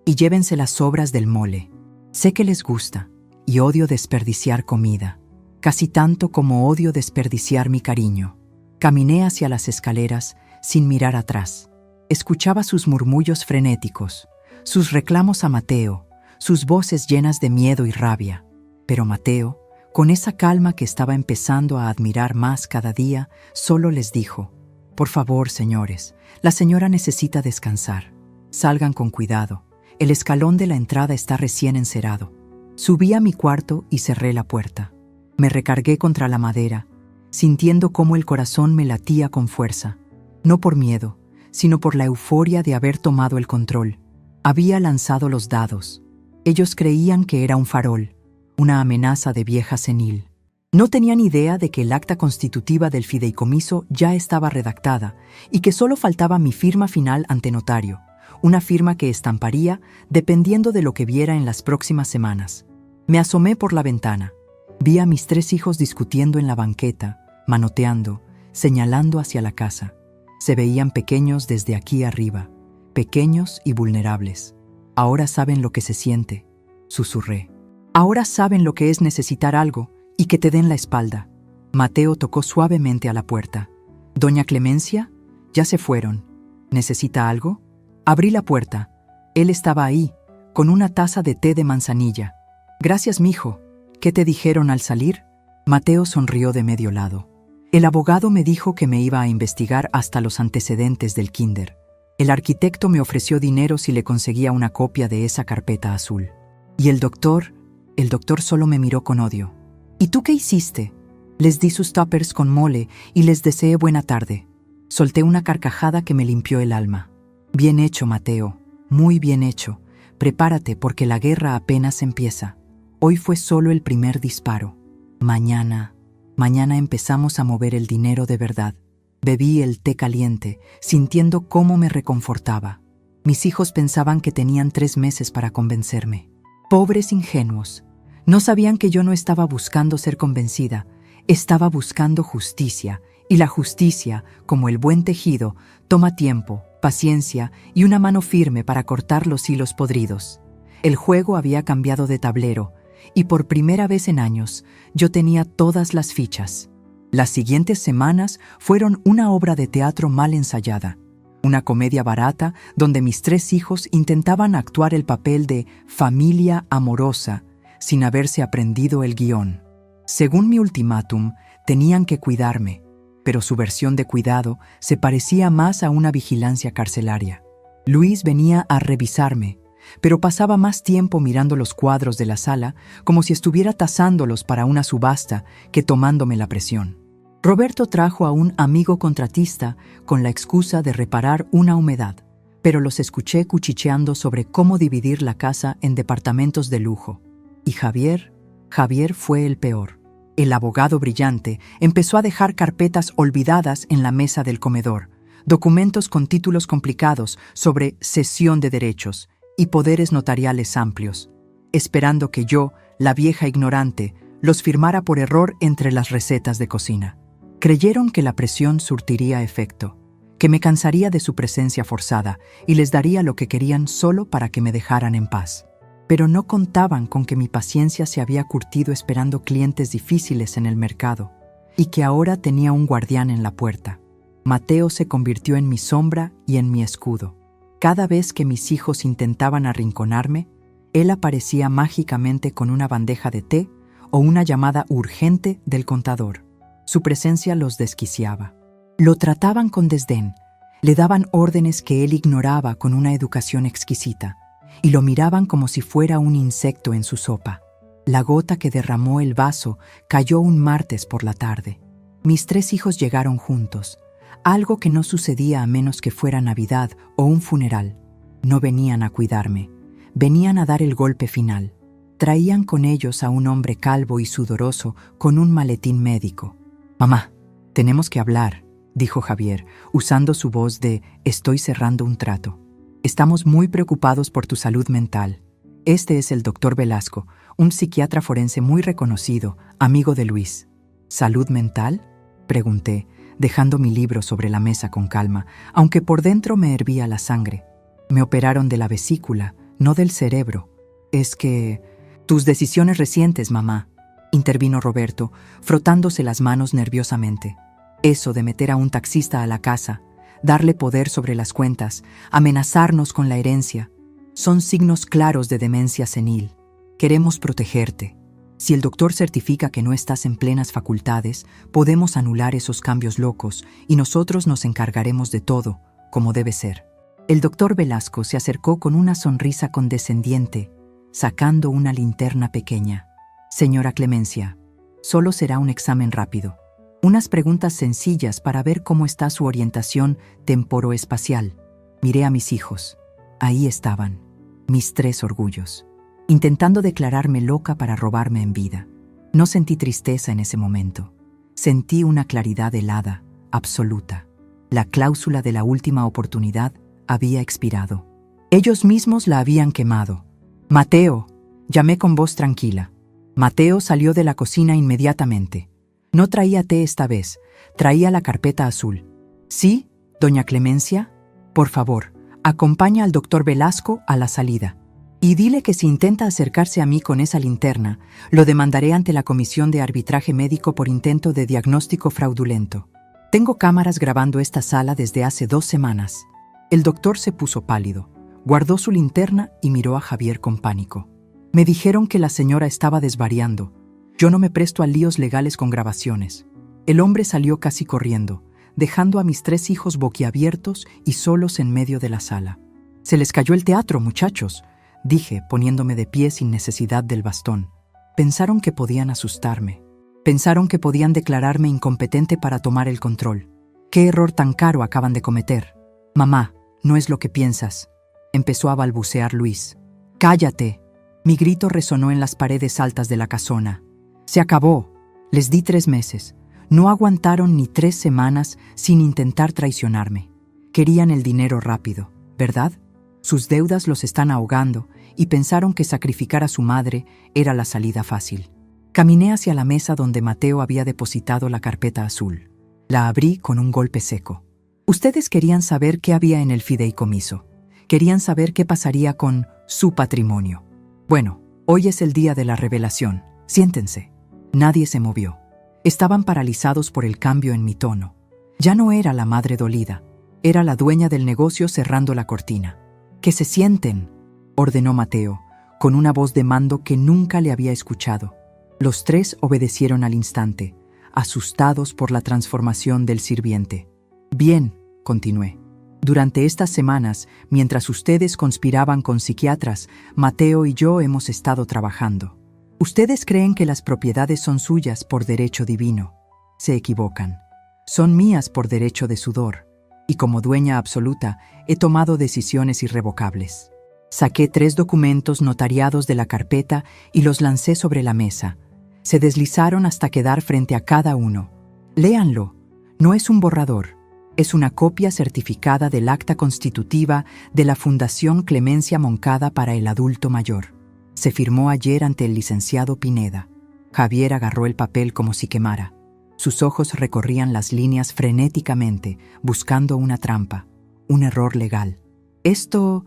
Y llévense las sobras del mole. Sé que les gusta, y odio desperdiciar comida, casi tanto como odio desperdiciar mi cariño. Caminé hacia las escaleras sin mirar atrás. Escuchaba sus murmullos frenéticos, sus reclamos a Mateo, sus voces llenas de miedo y rabia. Pero Mateo, con esa calma que estaba empezando a admirar más cada día, solo les dijo: «Por favor, señores, la señora necesita descansar. Salgan con cuidado. El escalón de la entrada está recién encerado». Subí a mi cuarto y cerré la puerta. Me recargué contra la madera, sintiendo cómo el corazón me latía con fuerza. No por miedo, sino por la euforia de haber tomado el control. Había lanzado los dados. Ellos creían que era un farol, una amenaza de vieja senil. No tenían idea de que el acta constitutiva del fideicomiso ya estaba redactada y que solo faltaba mi firma final ante notario, una firma que estamparía dependiendo de lo que viera en las próximas semanas. Me asomé por la ventana. Vi a mis 3 hijos discutiendo en la banqueta, manoteando, señalando hacia la casa. Se veían pequeños desde aquí arriba, pequeños y vulnerables. Ahora saben lo que se siente, susurré. Ahora saben lo que es necesitar algo y que te den la espalda. Mateo tocó suavemente a la puerta. «¿Doña Clemencia? Ya se fueron. ¿Necesita algo?» Abrí la puerta. Él estaba ahí, con una taza de té de manzanilla. «Gracias, mijo. ¿Qué te dijeron al salir?» Mateo sonrió de medio lado. «El abogado me dijo que me iba a investigar hasta los antecedentes del kinder. El arquitecto me ofreció dinero si le conseguía una copia de esa carpeta azul. Y el doctor solo me miró con odio. ¿Y tú qué hiciste?» Les di sus tuppers con mole y les deseé buena tarde. Solté una carcajada que me limpió el alma. «Bien hecho, Mateo, muy bien hecho. Prepárate porque la guerra apenas empieza. Hoy fue solo el primer disparo. Mañana empezamos a mover el dinero de verdad». Bebí el té caliente, sintiendo cómo me reconfortaba. Mis hijos pensaban que tenían 3 meses para convencerme. Pobres ingenuos. No sabían que yo no estaba buscando ser convencida, estaba buscando justicia, y la justicia, como el buen tejido, toma tiempo, paciencia y una mano firme para cortar los hilos podridos. El juego había cambiado de tablero, y por primera vez en años, yo tenía todas las fichas. Las siguientes semanas fueron una obra de teatro mal ensayada, una comedia barata donde mis 3 hijos intentaban actuar el papel de familia amorosa sin haberse aprendido el guión. Según mi ultimátum, tenían que cuidarme, pero su versión de cuidado se parecía más a una vigilancia carcelaria. Luis venía a revisarme, pero pasaba más tiempo mirando los cuadros de la sala como si estuviera tasándolos para una subasta que tomándome la presión. Roberto trajo a un amigo contratista con la excusa de reparar una humedad, pero los escuché cuchicheando sobre cómo dividir la casa en departamentos de lujo. Y Javier Javier fue el peor. El abogado brillante empezó a dejar carpetas olvidadas en la mesa del comedor, documentos con títulos complicados sobre cesión de derechos y poderes notariales amplios, esperando que yo, la vieja ignorante, los firmara por error entre las recetas de cocina. Creyeron que la presión surtiría efecto, que me cansaría de su presencia forzada y les daría lo que querían solo para que me dejaran en paz. Pero no contaban con que mi paciencia se había curtido esperando clientes difíciles en el mercado y que ahora tenía un guardián en la puerta. Mateo se convirtió en mi sombra y en mi escudo. Cada vez que mis hijos intentaban arrinconarme, él aparecía mágicamente con una bandeja de té o una llamada urgente del contador. Su presencia los desquiciaba. Lo trataban con desdén, le daban órdenes que él ignoraba con una educación exquisita, y lo miraban como si fuera un insecto en su sopa. La gota que derramó el vaso cayó un martes por la tarde. Mis 3 hijos llegaron juntos, algo que no sucedía a menos que fuera Navidad o un funeral. No venían a cuidarme, venían a dar el golpe final. Traían con ellos a un hombre calvo y sudoroso con un maletín médico. «Mamá, tenemos que hablar», dijo Javier, usando su voz de «estoy cerrando un trato». Estamos muy preocupados por tu salud mental. Este es el doctor Velasco, un psiquiatra forense muy reconocido, amigo de Luis. ¿Salud mental?, pregunté, dejando mi libro sobre la mesa con calma, aunque por dentro me hervía la sangre. Me operaron de la vesícula, no del cerebro. Es que... Tus decisiones recientes, mamá, intervino Roberto, frotándose las manos nerviosamente. Eso de meter a un taxista a la casa, darle poder sobre las cuentas, amenazarnos con la herencia, son signos claros de demencia senil. Queremos protegerte. Si el doctor certifica que no estás en plenas facultades, podemos anular esos cambios locos y nosotros nos encargaremos de todo, como debe ser. El doctor Velasco se acercó con una sonrisa condescendiente, sacando una linterna pequeña. Señora Clemencia, solo será un examen rápido. Unas preguntas sencillas para ver cómo está su orientación temporoespacial. Miré a mis hijos. Ahí estaban, mis 3 orgullos, intentando declararme loca para robarme en vida. No sentí tristeza en ese momento. Sentí una claridad helada, absoluta. La cláusula de la última oportunidad había expirado. Ellos mismos la habían quemado. «Mateo», llamé con voz tranquila. Mateo salió de la cocina inmediatamente. No traía té esta vez, traía la carpeta azul. «¿Sí, doña Clemencia? Por favor, acompaña al doctor Velasco a la salida. Y dile que si intenta acercarse a mí con esa linterna, lo demandaré ante la Comisión de Arbitraje Médico por intento de diagnóstico fraudulento. Tengo cámaras grabando esta sala desde hace 2 semanas». El doctor se puso pálido, guardó su linterna y miró a Javier con pánico. Me dijeron que la señora estaba desvariando. Yo no me presto a líos legales con grabaciones. El hombre salió casi corriendo, dejando a mis 3 hijos boquiabiertos y solos en medio de la sala. «Se les cayó el teatro, muchachos», dije, poniéndome de pie sin necesidad del bastón. Pensaron que podían asustarme. Pensaron que podían declararme incompetente para tomar el control. ¿Qué error tan caro acaban de cometer? «Mamá, no es lo que piensas», empezó a balbucear Luis. «Cállate». Mi grito resonó en las paredes altas de la casona. «Se acabó. Les di 3 meses. No aguantaron ni 3 semanas sin intentar traicionarme. Querían el dinero rápido, ¿verdad? Sus deudas los están ahogando y pensaron que sacrificar a su madre era la salida fácil». Caminé hacia la mesa donde Mateo había depositado la carpeta azul. La abrí con un golpe seco. Ustedes querían saber qué había en el fideicomiso. Querían saber qué pasaría con su patrimonio. Bueno, hoy es el día de la revelación. Siéntense. Nadie se movió. Estaban paralizados por el cambio en mi tono. Ya no era la madre dolida. Era la dueña del negocio cerrando la cortina. «Que se sienten», ordenó Mateo, con una voz de mando que nunca le había escuchado. Los 3 obedecieron al instante, asustados por la transformación del sirviente. «Bien», continué. «Durante estas semanas, mientras ustedes conspiraban con psiquiatras, Mateo y yo hemos estado trabajando. Ustedes creen que las propiedades son suyas por derecho divino. Se equivocan. Son mías por derecho de sudor, y como dueña absoluta he tomado decisiones irrevocables. Saqué 3 documentos notariados de la carpeta y los lancé sobre la mesa. Se deslizaron hasta quedar frente a cada uno. Léanlo. No es un borrador. Es una copia certificada del acta constitutiva de la Fundación Clemencia Moncada para el Adulto Mayor. Se firmó ayer ante el licenciado Pineda. Javier agarró el papel como si quemara. Sus ojos recorrían las líneas frenéticamente, buscando una trampa, un error legal. Esto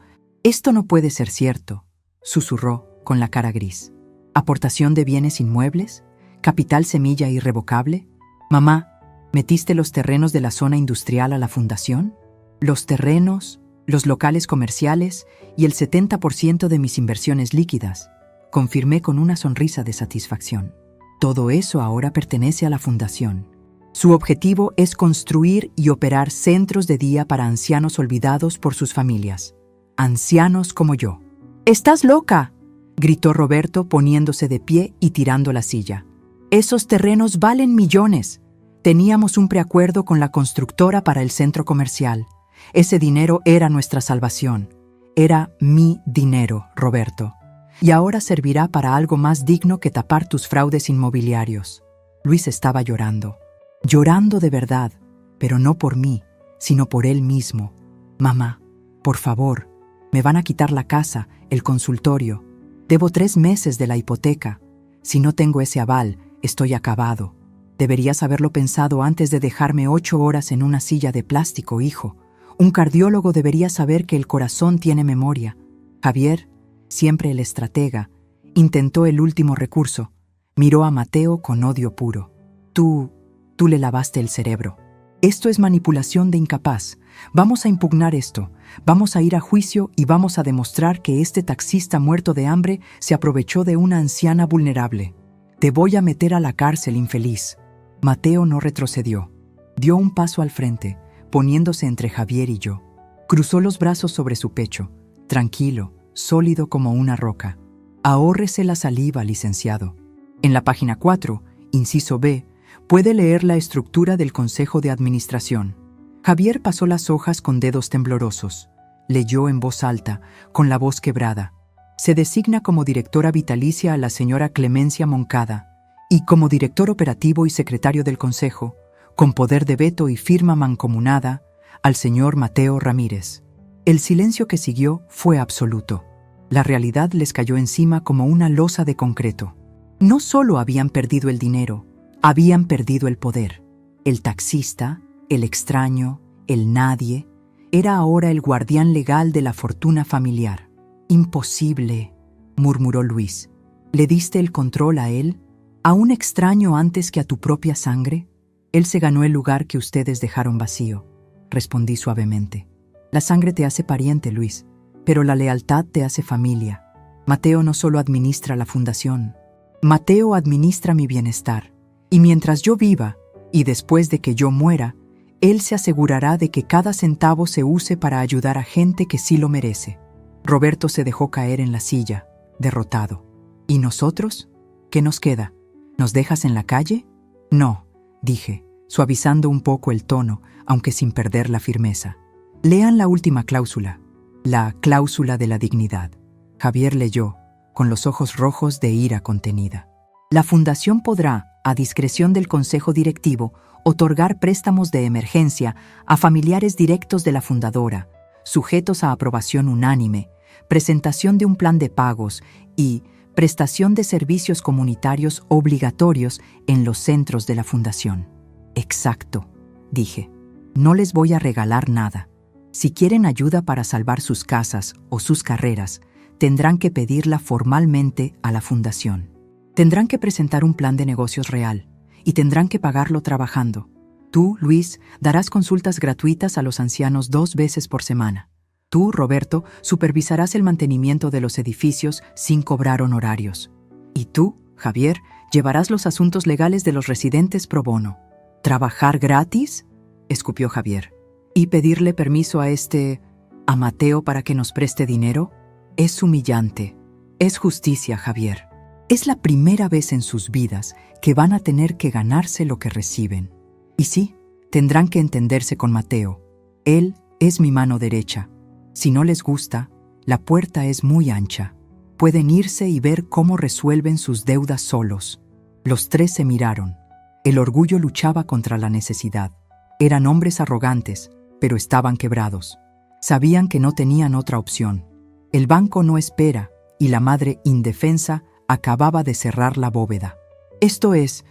no puede ser cierto, susurró con la cara gris. ¿Aportación de bienes inmuebles? ¿Capital semilla irrevocable? Mamá, ¿metiste los terrenos de la zona industrial a la fundación? Los terrenos, los locales comerciales y el 70% de mis inversiones líquidas, confirmé con una sonrisa de satisfacción. Todo eso ahora pertenece a la fundación. Su objetivo es construir y operar centros de día para ancianos olvidados por sus familias. Ancianos como yo. ¡Estás loca!, gritó Roberto poniéndose de pie y tirando la silla. Esos terrenos valen millones. Teníamos un preacuerdo con la constructora para el centro comercial. Ese dinero era nuestra salvación. Era mi dinero, Roberto. Y ahora servirá para algo más digno que tapar tus fraudes inmobiliarios. Luis estaba llorando. Llorando de verdad, pero no por mí, sino por él mismo. Mamá, por favor, me van a quitar la casa, el consultorio. Debo 3 meses de la hipoteca. Si no tengo ese aval, estoy acabado. Deberías haberlo pensado antes de dejarme 8 horas en una silla de plástico, hijo. Un cardiólogo debería saber que el corazón tiene memoria. Javier, siempre el estratega, intentó el último recurso. Miró a Mateo con odio puro. Tú le lavaste el cerebro. Esto es manipulación de incapaz. Vamos a impugnar esto. Vamos a ir a juicio y vamos a demostrar que este taxista muerto de hambre se aprovechó de una anciana vulnerable. Te voy a meter a la cárcel, infeliz. Mateo no retrocedió. Dio un paso al frente, poniéndose entre Javier y yo. Cruzó los brazos sobre su pecho, tranquilo, sólido como una roca. Ahórrese la saliva, licenciado. En la página 4, inciso B, puede leer la estructura del Consejo de Administración. Javier pasó las hojas con dedos temblorosos. Leyó en voz alta, con la voz quebrada. Se designa como directora vitalicia a la señora Clemencia Moncada y como director operativo y secretario del Consejo, con poder de veto y firma mancomunada, al señor Mateo Ramírez. El silencio que siguió fue absoluto. La realidad les cayó encima como una losa de concreto. No solo habían perdido el dinero, habían perdido el poder. El taxista, el extraño, el nadie, era ahora el guardián legal de la fortuna familiar. Imposible, murmuró Luis. ¿Le diste el control a él? ¿A un extraño antes que a tu propia sangre? Él se ganó el lugar que ustedes dejaron vacío, respondí suavemente. La sangre te hace pariente, Luis, pero la lealtad te hace familia. Mateo no solo administra la fundación, Mateo administra mi bienestar. Y mientras yo viva, y después de que yo muera, él se asegurará de que cada centavo se use para ayudar a gente que sí lo merece. Roberto se dejó caer en la silla, derrotado. ¿Y nosotros? ¿Qué nos queda? ¿Nos dejas en la calle? No, dije, suavizando un poco el tono, aunque sin perder la firmeza. Lean la última cláusula, la cláusula de la dignidad. Javier leyó, con los ojos rojos de ira contenida. La fundación podrá, a discreción del Consejo Directivo, otorgar préstamos de emergencia a familiares directos de la fundadora, sujetos a aprobación unánime, presentación de un plan de pagos y prestación de servicios comunitarios obligatorios en los centros de la fundación. Exacto, dije. No les voy a regalar nada. Si quieren ayuda para salvar sus casas o sus carreras, tendrán que pedirla formalmente a la fundación. Tendrán que presentar un plan de negocios real y tendrán que pagarlo trabajando. Tú, Luis, darás consultas gratuitas a los ancianos 2 veces por semana. Tú, Roberto, supervisarás el mantenimiento de los edificios sin cobrar honorarios. Y tú, Javier, llevarás los asuntos legales de los residentes pro bono. ¿Trabajar gratis?, escupió Javier. ¿Y pedirle permiso a Mateo para que nos preste dinero? Es humillante. Es justicia, Javier. Es la primera vez en sus vidas que van a tener que ganarse lo que reciben. Y sí, tendrán que entenderse con Mateo. Él es mi mano derecha. Si no les gusta, La puerta es muy ancha. Pueden irse y ver cómo resuelven sus deudas solos. Los tres se miraron. El orgullo luchaba contra la necesidad. Eran hombres arrogantes, pero estaban quebrados. Sabían que no tenían otra opción. El banco no espera, y la madre indefensa acababa de cerrar la bóveda. Esto es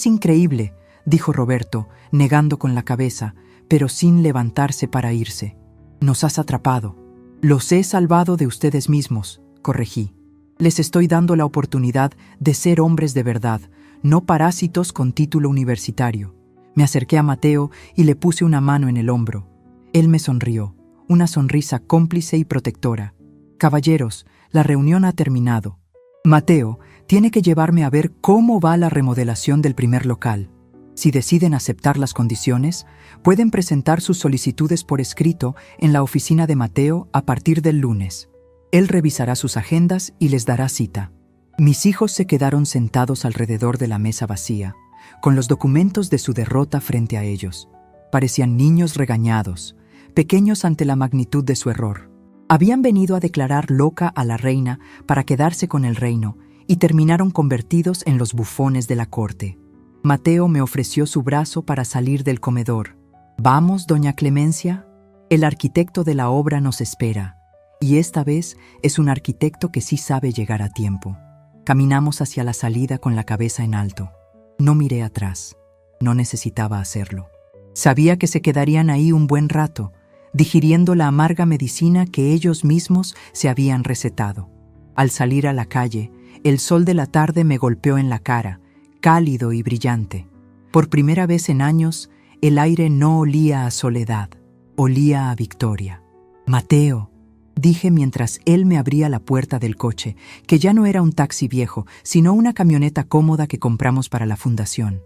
increíble, dijo Roberto, negando con la cabeza, pero sin levantarse para irse. Nos has atrapado. Los he salvado de ustedes mismos, corregí. Les estoy dando la oportunidad de ser hombres de verdad, no parásitos con título universitario. Me acerqué a Mateo y le puse una mano en el hombro. Él me sonrió, una sonrisa cómplice y protectora. Caballeros, la reunión ha terminado. Mateo tiene que llevarme a ver cómo va la remodelación del primer local. Si deciden aceptar las condiciones, pueden presentar sus solicitudes por escrito en la oficina de Mateo a partir del lunes. Él revisará sus agendas y les dará cita. Mis hijos se quedaron sentados alrededor de la mesa vacía, con los documentos de su derrota frente a ellos. Parecían niños regañados, pequeños ante la magnitud de su error. Habían venido a declarar loca a la reina para quedarse con el reino y terminaron convertidos en los bufones de la corte. Mateo me ofreció su brazo para salir del comedor. «¿Vamos, doña Clemencia? El arquitecto de la obra nos espera, y esta vez es un arquitecto que sí sabe llegar a tiempo». Caminamos hacia la salida con la cabeza en alto. No miré atrás. No necesitaba hacerlo. Sabía que se quedarían ahí un buen rato, digiriendo la amarga medicina que ellos mismos se habían recetado. Al salir a la calle, el sol de la tarde me golpeó en la cara, cálido y brillante. Por primera vez en años, el aire no olía a soledad, olía a victoria. «Mateo», dije mientras él me abría la puerta del coche, que ya no era un taxi viejo, sino una camioneta cómoda que compramos para la fundación.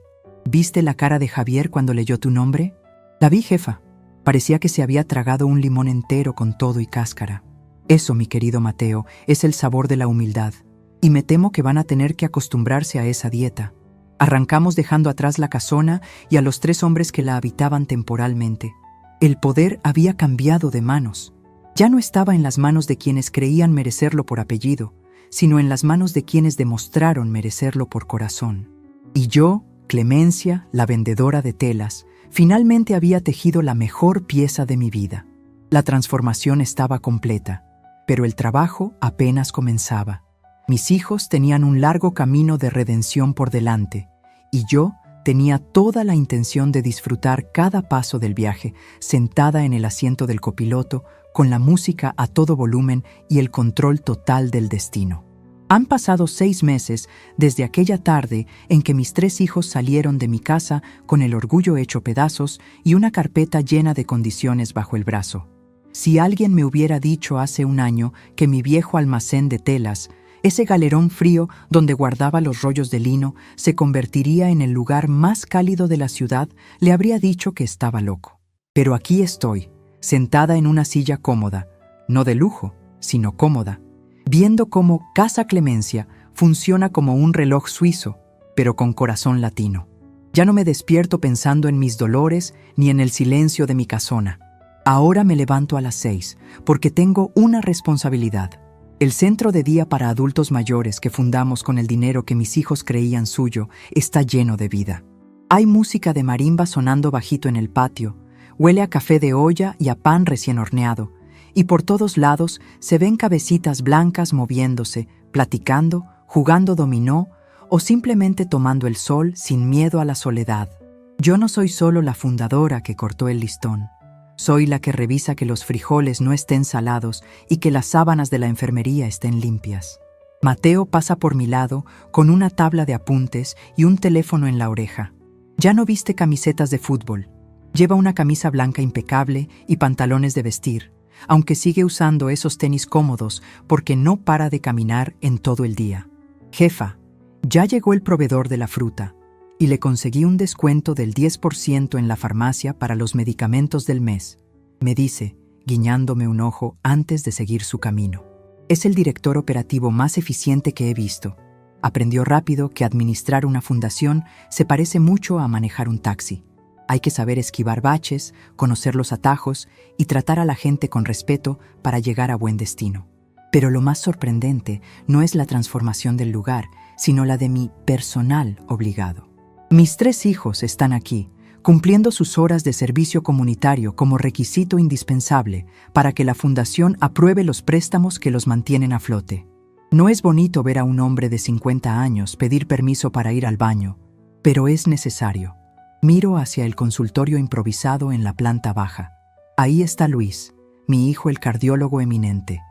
«¿Viste la cara de Javier cuando leyó tu nombre?» «La vi, jefa. Parecía que se había tragado un limón entero con todo y cáscara». «Eso, mi querido Mateo, es el sabor de la humildad. Y me temo que van a tener que acostumbrarse a esa dieta». Arrancamos dejando atrás la casona y a los 3 hombres que la habitaban temporalmente. El poder había cambiado de manos. Ya no estaba en las manos de quienes creían merecerlo por apellido, sino en las manos de quienes demostraron merecerlo por corazón. Y yo, Clemencia, la vendedora de telas, finalmente había tejido la mejor pieza de mi vida. La transformación estaba completa, pero el trabajo apenas comenzaba. Mis hijos tenían un largo camino de redención por delante, y yo tenía toda la intención de disfrutar cada paso del viaje, sentada en el asiento del copiloto, con la música a todo volumen y el control total del destino. Han pasado 6 meses desde aquella tarde en que mis 3 hijos salieron de mi casa con el orgullo hecho pedazos y una carpeta llena de condiciones bajo el brazo. Si alguien me hubiera dicho hace un año que mi viejo almacén de telas, ese galerón frío donde guardaba los rollos de lino, se convertiría en el lugar más cálido de la ciudad, le habría dicho que estaba loco. Pero aquí estoy, sentada en una silla cómoda, no de lujo, sino cómoda, viendo cómo Casa Clemencia funciona como un reloj suizo, pero con corazón latino. Ya no me despierto pensando en mis dolores ni en el silencio de mi casona. Ahora me levanto a las 6, porque tengo una responsabilidad. El centro de día para adultos mayores que fundamos con el dinero que mis hijos creían suyo está lleno de vida. Hay música de marimba sonando bajito en el patio, huele a café de olla y a pan recién horneado, y por todos lados se ven cabecitas blancas moviéndose, platicando, jugando dominó o simplemente tomando el sol sin miedo a la soledad. Yo no soy solo la fundadora que cortó el listón. Soy la que revisa que los frijoles no estén salados y que las sábanas de la enfermería estén limpias. Mateo pasa por mi lado con una tabla de apuntes y un teléfono en la oreja. Ya no viste camisetas de fútbol. Lleva una camisa blanca impecable y pantalones de vestir, aunque sigue usando esos tenis cómodos porque no para de caminar en todo el día. Jefa, ya llegó el proveedor de la fruta y le conseguí un descuento del 10% en la farmacia para los medicamentos del mes, me dice, guiñándome un ojo antes de seguir su camino. Es el director operativo más eficiente que he visto. Aprendió rápido que administrar una fundación se parece mucho a manejar un taxi. Hay que saber esquivar baches, conocer los atajos y tratar a la gente con respeto para llegar a buen destino. Pero lo más sorprendente no es la transformación del lugar, sino la de mi personal obligado. Mis 3 hijos están aquí, cumpliendo sus horas de servicio comunitario como requisito indispensable para que la fundación apruebe los préstamos que los mantienen a flote. No es bonito ver a un hombre de 50 años pedir permiso para ir al baño, pero es necesario. Miro hacia el consultorio improvisado en la planta baja. Ahí está Luis, mi hijo el cardiólogo eminente.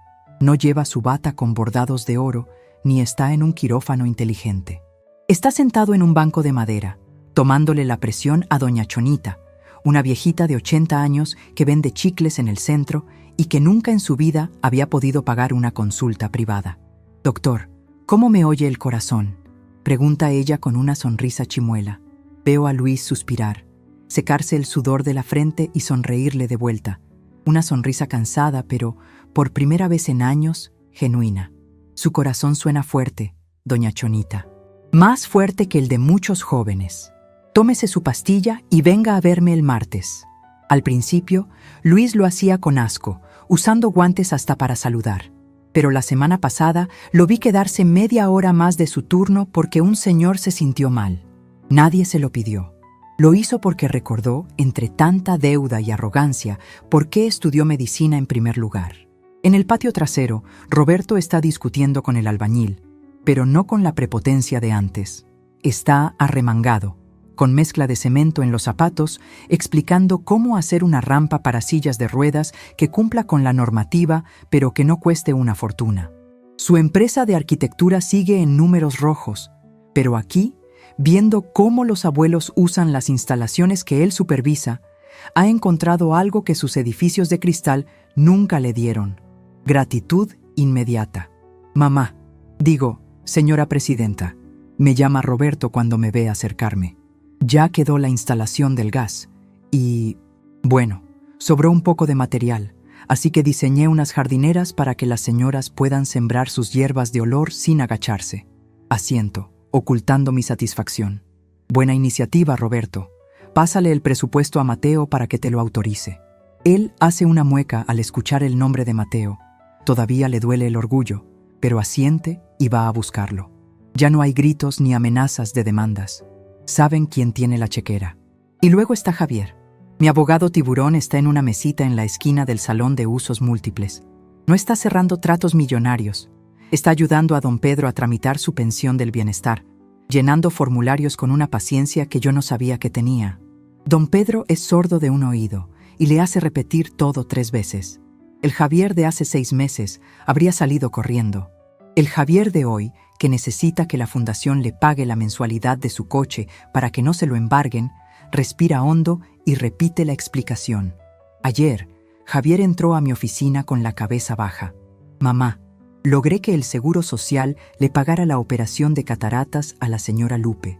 No lleva su bata con bordados de oro, ni está en un quirófano inteligente. Está sentado en un banco de madera, tomándole la presión a doña Chonita, una viejita de 80 años que vende chicles en el centro y que nunca en su vida había podido pagar una consulta privada. «Doctor, ¿cómo me oye el corazón?», pregunta ella con una sonrisa chimuela. Veo a Luis suspirar, secarse el sudor de la frente y sonreírle de vuelta. Una sonrisa cansada, pero, por primera vez en años, genuina. Su corazón suena fuerte, doña Chonita. Más fuerte que el de muchos jóvenes. Tómese su pastilla y venga a verme el martes. Al principio, Luis lo hacía con asco, usando guantes hasta para saludar. Pero la semana pasada lo vi quedarse media hora más de su turno porque un señor se sintió mal. Nadie se lo pidió. Lo hizo porque recordó, entre tanta deuda y arrogancia, por qué estudió medicina en primer lugar. En el patio trasero, Roberto está discutiendo con el albañil, pero no con la prepotencia de antes. Está arremangado, con mezcla de cemento en los zapatos, explicando cómo hacer una rampa para sillas de ruedas que cumpla con la normativa, pero que no cueste una fortuna. Su empresa de arquitectura sigue en números rojos, pero aquí, viendo cómo los abuelos usan las instalaciones que él supervisa, ha encontrado algo que sus edificios de cristal nunca le dieron: gratitud inmediata. Mamá, señora presidenta, me llama Roberto cuando me ve acercarme. Ya quedó la instalación del gas y, bueno, sobró un poco de material, así que diseñé unas jardineras para que las señoras puedan sembrar sus hierbas de olor sin agacharse. Asiento, ocultando mi satisfacción. Buena iniciativa, Roberto. Pásale el presupuesto a Mateo para que te lo autorice. Él hace una mueca al escuchar el nombre de Mateo. Todavía le duele el orgullo, pero asiente y va a buscarlo. Ya no hay gritos ni amenazas de demandas. Saben quién tiene la chequera. Y luego está Javier. Mi abogado tiburón está en una mesita en la esquina del salón de usos múltiples. No está cerrando tratos millonarios. Está ayudando a don Pedro a tramitar su pensión del bienestar, llenando formularios con una paciencia que yo no sabía que tenía. Don Pedro es sordo de un oído y le hace repetir todo 3 veces. El Javier de hace 6 meses habría salido corriendo. El Javier de hoy, que necesita que la fundación le pague la mensualidad de su coche para que no se lo embarguen, respira hondo y repite la explicación. Ayer, Javier entró a mi oficina con la cabeza baja. «Mamá, logré que el Seguro Social le pagara la operación de cataratas a la señora Lupe.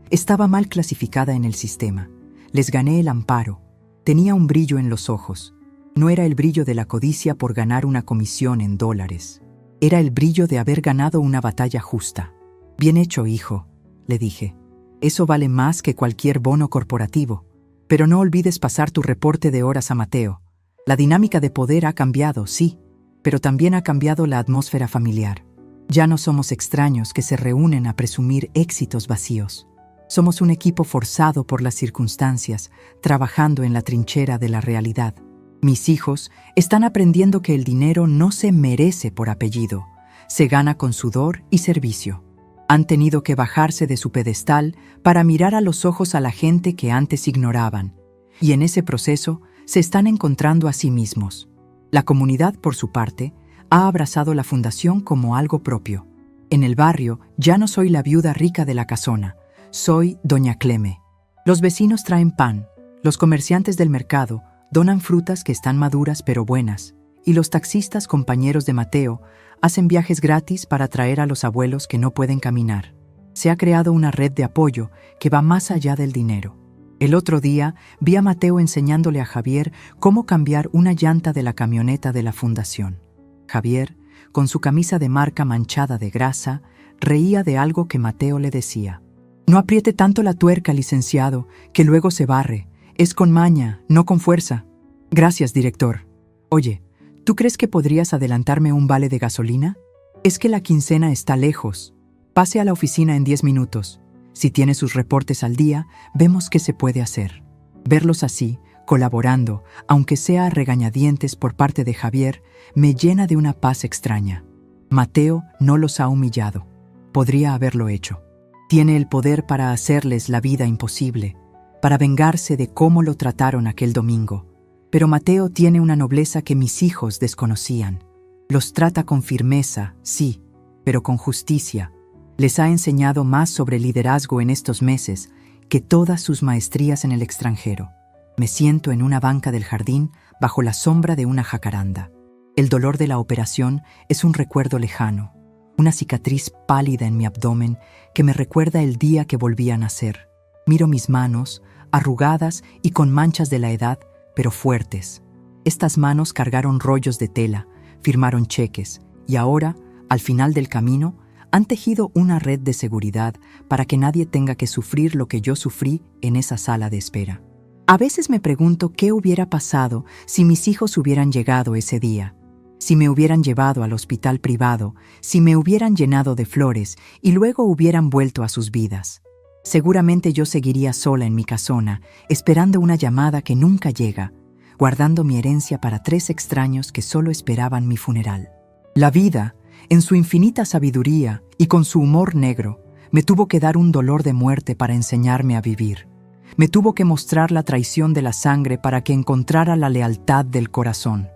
Estaba mal clasificada en el sistema. Les gané el amparo. Tenía un brillo en los ojos. No era el brillo de la codicia por ganar una comisión en dólares. Era el brillo de haber ganado una batalla justa. Bien hecho, hijo», le dije. «Eso vale más que cualquier bono corporativo. Pero no olvides pasar tu reporte de horas a Mateo. La dinámica de poder ha cambiado, sí, pero también ha cambiado la atmósfera familiar. Ya no somos extraños que se reúnen a presumir éxitos vacíos. Somos un equipo forzado por las circunstancias, trabajando en la trinchera de la realidad. Mis hijos están aprendiendo que el dinero no se merece por apellido, se gana con sudor y servicio. Han tenido que bajarse de su pedestal para mirar a los ojos a la gente que antes ignoraban, y en ese proceso se están encontrando a sí mismos. La comunidad, por su parte, ha abrazado la fundación como algo propio. En el barrio ya no soy la viuda rica de la casona, soy doña Cleme. Los vecinos traen pan, los comerciantes del mercado donan frutas que están maduras pero buenas, y los taxistas compañeros de Mateo hacen viajes gratis para traer a los abuelos que no pueden caminar. Se ha creado una red de apoyo que va más allá del dinero. El otro día vi a Mateo enseñándole a Javier cómo cambiar una llanta de la camioneta de la fundación. Javier, con su camisa de marca manchada de grasa, reía de algo que Mateo le decía. «No apriete tanto la tuerca, licenciado, que luego se barre. Es con maña, no con fuerza. Gracias, director. Oye, ¿tú crees que podrías adelantarme un vale de gasolina? Es que la quincena está lejos. Pase a la oficina en 10 minutos. Si tiene sus reportes al día, vemos qué se puede hacer. Verlos así, colaborando, aunque sea a regañadientes por parte de Javier, me llena de una paz extraña. Mateo no los ha humillado. Podría haberlo hecho. Tiene el poder para hacerles la vida imposible, para vengarse de cómo lo trataron aquel domingo. Pero Mateo tiene una nobleza que mis hijos desconocían. Los trata con firmeza, sí, pero con justicia. Les ha enseñado más sobre liderazgo en estos meses que todas sus maestrías en el extranjero. Me siento en una banca del jardín bajo la sombra de una jacaranda. El dolor de la operación es un recuerdo lejano, una cicatriz pálida en mi abdomen que me recuerda el día que volví a nacer. Miro mis manos, arrugadas y con manchas de la edad, pero fuertes. Estas manos cargaron rollos de tela, firmaron cheques y ahora, al final del camino, han tejido una red de seguridad para que nadie tenga que sufrir lo que yo sufrí en esa sala de espera. A veces me pregunto qué hubiera pasado si mis hijos hubieran llegado ese día, si me hubieran llevado al hospital privado, si me hubieran llenado de flores y luego hubieran vuelto a sus vidas. Seguramente yo seguiría sola en mi casona, esperando una llamada que nunca llega, guardando mi herencia para 3 extraños que solo esperaban mi funeral. La vida, en su infinita sabiduría y con su humor negro, me tuvo que dar un dolor de muerte para enseñarme a vivir. Me tuvo que mostrar la traición de la sangre para que encontrara la lealtad del corazón.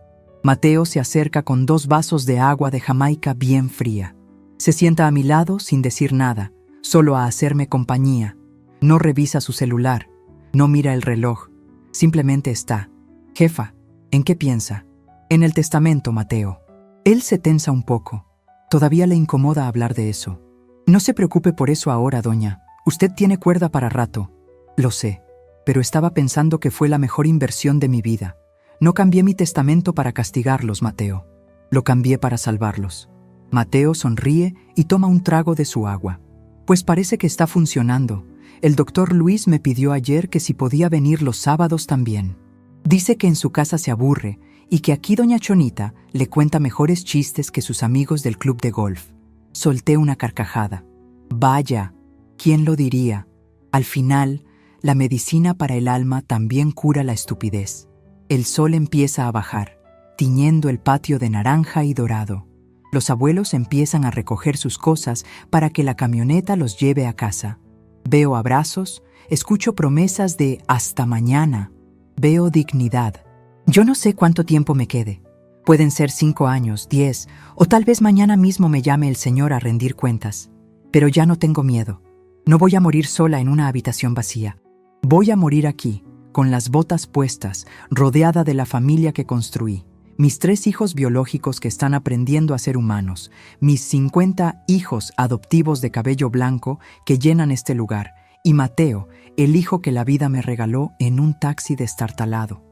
Mateo se acerca con 2 vasos de agua de Jamaica bien fría. Se sienta a mi lado sin decir nada, solo a hacerme compañía. No revisa su celular, no mira el reloj, simplemente está. Jefa, ¿en qué piensa? En el testamento, Mateo. Él se tensa un poco. Todavía le incomoda hablar de eso. No se preocupe por eso ahora, doña. Usted tiene cuerda para rato. Lo sé, pero estaba pensando que fue la mejor inversión de mi vida. No cambié mi testamento para castigarlos, Mateo. Lo cambié para salvarlos. Mateo sonríe y toma un trago de su agua. Pues parece que está funcionando. El doctor Luis me pidió ayer que si podía venir los sábados también. Dice que en su casa se aburre y que aquí doña Chonita le cuenta mejores chistes que sus amigos del club de golf. Solté una carcajada. Vaya, ¿quién lo diría? Al final, la medicina para el alma también cura la estupidez. El sol empieza a bajar, tiñendo el patio de naranja y dorado. Los abuelos empiezan a recoger sus cosas para que la camioneta los lleve a casa. Veo abrazos, escucho promesas de hasta mañana. Veo dignidad. Yo no sé cuánto tiempo me quede. Pueden ser 5 años, 10, o tal vez mañana mismo me llame el Señor a rendir cuentas. Pero ya no tengo miedo. No voy a morir sola en una habitación vacía. Voy a morir aquí, con las botas puestas, rodeada de la familia que construí. Mis 3 hijos biológicos que están aprendiendo a ser humanos. Mis 50 hijos adoptivos de cabello blanco que llenan este lugar. Y Mateo, el hijo que la vida me regaló en un taxi destartalado.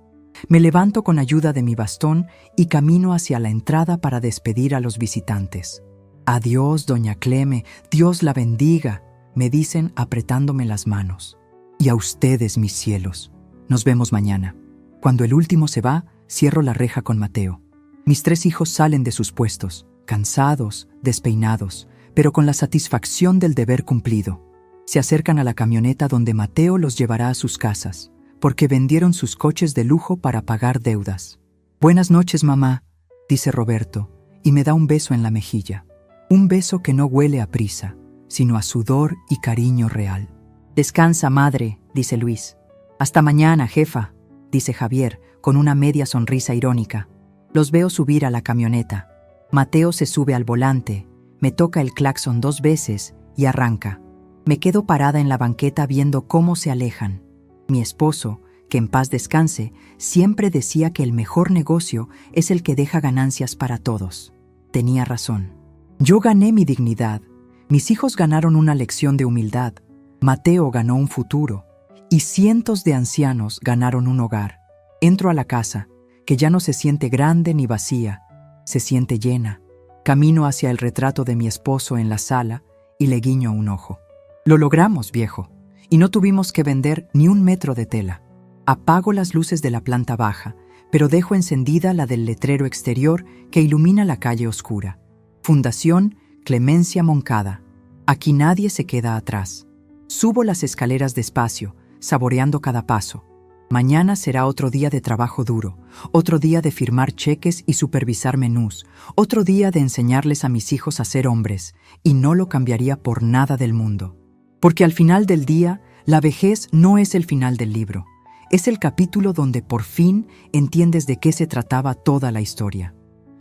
Me levanto con ayuda de mi bastón y camino hacia la entrada para despedir a los visitantes. Adiós, doña Cleme, Dios la bendiga, me dicen apretándome las manos. Y a ustedes, mis cielos. Nos vemos mañana. Cuando el último se va, cierro la reja con Mateo. Mis 3 hijos salen de sus puestos, cansados, despeinados, pero con la satisfacción del deber cumplido. Se acercan a la camioneta donde Mateo los llevará a sus casas, porque vendieron sus coches de lujo para pagar deudas. Buenas noches, mamá, dice Roberto, y me da un beso en la mejilla. Un beso que no huele a prisa, sino a sudor y cariño real. Descansa, madre, dice Luis. Hasta mañana, jefa, dice Javier, con una media sonrisa irónica. Los veo subir a la camioneta. Mateo se sube al volante, me toca el claxon 2 veces y arranca. Me quedo parada en la banqueta viendo cómo se alejan. Mi esposo, que en paz descanse, siempre decía que el mejor negocio es el que deja ganancias para todos. Tenía razón. Yo gané mi dignidad. Mis hijos ganaron una lección de humildad. Mateo ganó un futuro. Y cientos de ancianos ganaron un hogar. Entro a la casa, que ya no se siente grande ni vacía, se siente llena. Camino hacia el retrato de mi esposo en la sala y le guiño un ojo. Lo logramos, viejo, y no tuvimos que vender ni un metro de tela. Apago las luces de la planta baja, pero dejo encendida la del letrero exterior que ilumina la calle oscura. Fundación Clemencia Moncada. Aquí nadie se queda atrás. Subo las escaleras despacio, saboreando cada paso. Mañana será otro día de trabajo duro, otro día de firmar cheques y supervisar menús, otro día de enseñarles a mis hijos a ser hombres, y no lo cambiaría por nada del mundo. Porque al final del día, la vejez no es el final del libro, es el capítulo donde por fin entiendes de qué se trataba toda la historia.